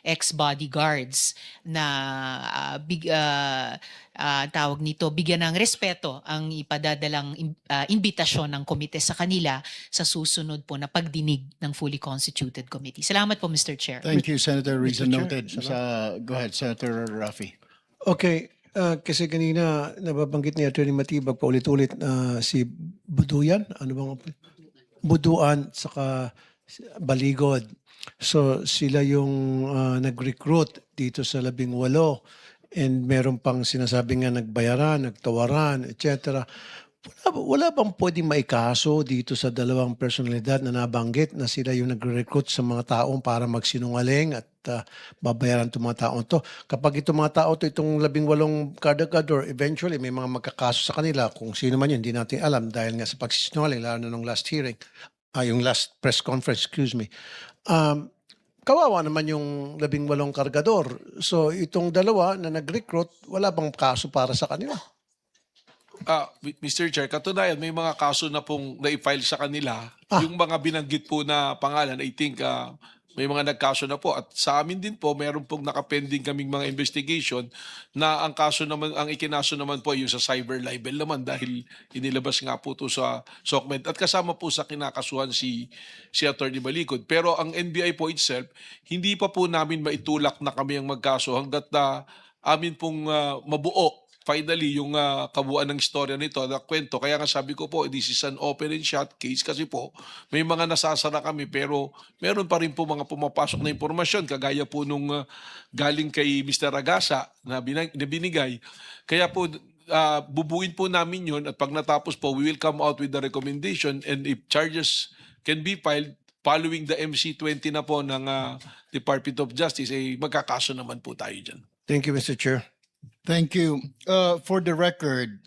Speaker 6: ex-bodyguards na tawag nito, bigyan ng respeto ang ipadadalang imbitasyon ng komite sa kanila sa susunod po na pagdinig ng fully constituted committee. Salamat po, Mr. Chair.
Speaker 9: Thank you, Senator Reason.
Speaker 4: Chair,
Speaker 9: Noted. Go ahead, Senator Raffy.
Speaker 4: Okay, kasi kanina nababanggit ni Atty. Matibag paulit-ulit na si Buduan, Buduan saka Baligod. So sila yung nag-recruit dito sa 18 and meron pang sinasabi nga nagbayaran, nagtawaran, etc. Wala bang pwedeng maikaso dito sa dalawang personalidad na nabanggit na sila yung nag-recruit sa mga taong para magsinungaling at babayaran itong mga taong to? Kapag itong mga tao to, itong 18 kadagad, eventually may mga magkakaso sa kanila, kung sino man yun, hindi natin alam dahil nga sa pagsisinungaling, lalo na nung last hearing, yung last press conference, excuse me. Kawawa naman yung 18 kargador. So itong dalawa na nag-recruit, wala bang kaso para sa kanila?
Speaker 3: Mr. Chair, katunayan may mga kaso na pong na-file sa kanila. Yung mga binanggit po na pangalan, I think may mga nagkaso na po. At sa amin din po, meron pong nakapending kaming mga investigation na ang kaso naman, ang ikinaso naman po yung sa cyber libel naman dahil inilabas nga po ito sa SOCMED. At kasama po sa kinakasuhan si Atty. Balikod. Pero ang NBI po itself, hindi pa po namin maitulak na kami ang magkaso hanggat amin pong mabuo finally yung kabuuan ng istorya nito, na kwento. Kaya nga sabi ko po, this is an open and shut case kasi po may mga nasasara kami pero meron pa rin po mga pumapasok na impormasyon kagaya po nung galing kay Mr. Ragasa na binigay. Kaya po bubuin po namin yun at pag natapos po, we will come out with the recommendation and if charges can be filed following the MC20 na po ng Department of Justice, magkakaso naman po tayo dyan.
Speaker 4: Thank you, Mr. Chair.
Speaker 9: Thank you. For the record,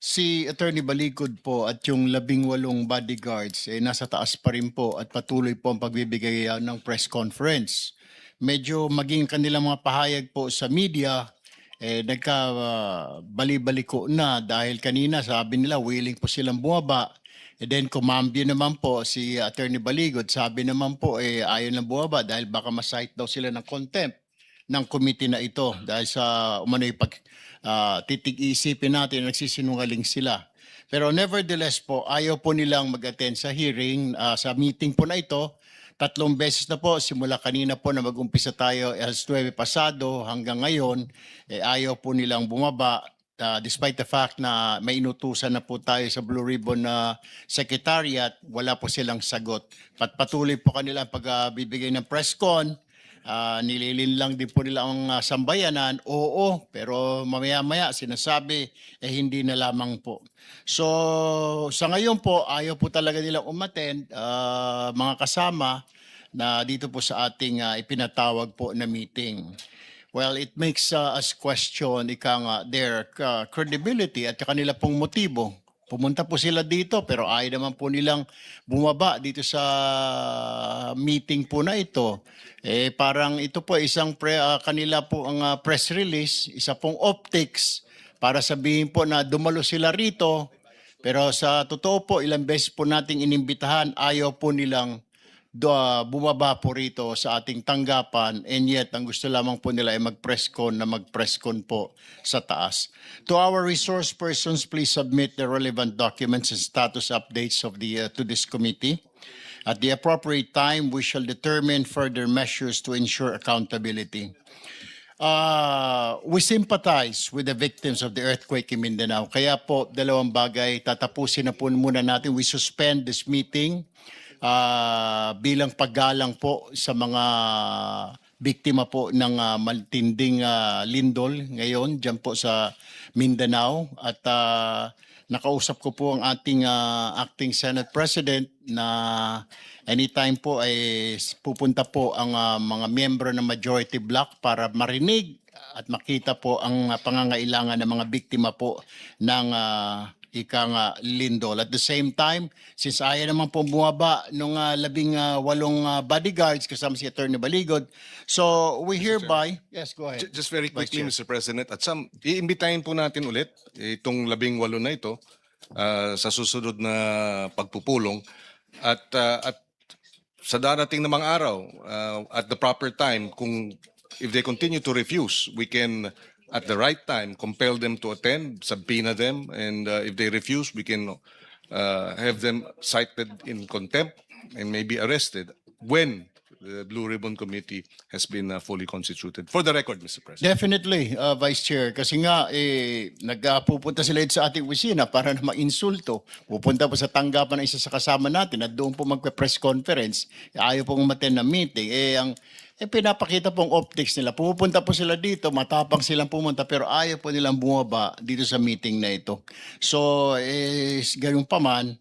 Speaker 9: si Attorney Balikod po at yung 18 bodyguards nasa taas pa rin po at patuloy po ang pagbibigay ng press conference. Medyo maging kanilang mga pahayag po sa media bali-baliko na dahil kanina sabi nila willing po silang bumaba. And then kumambyo naman po si Attorney Baligod, sabi naman po ayaw na bumaba dahil baka ma-cite daw sila ng contempt ng committee na ito dahil sa umano'y titig-isipin natin nagsisinungaling sila. Pero nevertheless po, ayaw po nilang mag-attend sa hearing, sa meeting po na ito. 3 beses na po, simula kanina po na mag-umpisa tayo, alas 9 pasado hanggang ngayon, ayaw po nilang bumaba. Despite the fact na may inutusan na po tayo sa Blue Ribbon na Secretariat, wala po silang sagot. Patuloy po kanila pagbibigay ng press con. Nililin lang din po nila ang sambayanan, oo, pero mamaya-maya sinasabi, hindi na lamang po. So, sa ngayon po, ayaw po talaga nilang umattend, mga kasama na dito po sa ating ipinatawag po na meeting. Well, it makes us question their credibility at kanila pong motibo. Pumunta po sila dito pero ayaw naman po nilang bumaba dito sa meeting po na ito. Parang ito po isang kanila po ang press release, isa pong optics para sabihin po na dumalo sila rito. Pero sa totoo po, ilang beses po nating inimbitahan, ayaw po nilang bumaba po rito sa ating tanggapan, and yet ang gusto lamang po nila ay mag-press con po sa taas. To our resource persons, please submit the relevant documents and status updates of to this committee. At the appropriate time, we shall determine further measures to ensure accountability. We sympathize with the victims of the earthquake in Mindanao. Kaya po, 2 bagay, tatapusin na po muna natin. We suspend this meeting bilang paggalang po sa mga biktima po ng matinding lindol ngayon dyan po sa Mindanao. At nakausap ko po ang ating acting Senate President na anytime po ay pupunta po ang mga miyembro ng majority bloc para marinig at makita po ang pangangailangan ng mga biktima po ng lindol. At the same time, since ayaw naman po bumaba nung 18 bodyguards kasama si Attorney Baligod, so we hereby, yes, go ahead.
Speaker 8: Just very quickly,
Speaker 9: Vice
Speaker 8: Mr. President, at iimbitahin po natin ulit itong 18 na ito sa susunod na pagpupulong at sa darating namang araw, at the proper time, if they continue to refuse, we can at the right time compel them to attend, subpoena them, and if they refuse, we can have them cited in contempt and maybe arrested when the Blue Ribbon Committee has been fully constituted. For the record, Mr. President.
Speaker 9: Definitely, Vice Chair. Kasi nga, nagpupunta sila sa ating opisina para na ma-insulto. Pupunta po sa tanggapan ng isa sa kasama natin at doon po magpe-press conference. Ayaw pong umattend ng meeting. Pinapakita pong optics nila. Pupunta po sila dito, matapang silang pumunta, pero ayaw po nilang bumaba dito sa meeting na ito. So, ganun pa man,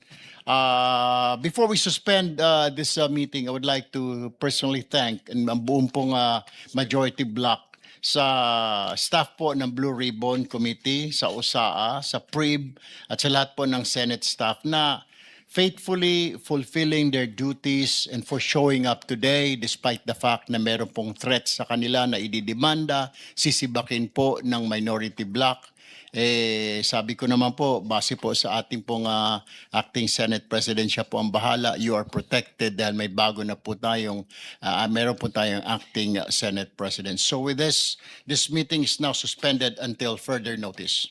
Speaker 9: before we suspend this meeting, I would like to personally thank ang buong pong majority bloc sa staff po ng Blue Ribbon Committee, sa OSAA, sa PRIB, at sa lahat po ng Senate staff na faithfully fulfilling their duties and for showing up today despite the fact na meron pong threats sa kanila na ididemanda, sisibakin po ng minority bloc. Sabi ko naman po, base po sa ating pong acting Senate President, siya po ang bahala. You are protected dahil may bago na po tayong, meron po tayong acting Senate President. So with this meeting is now suspended until further notice.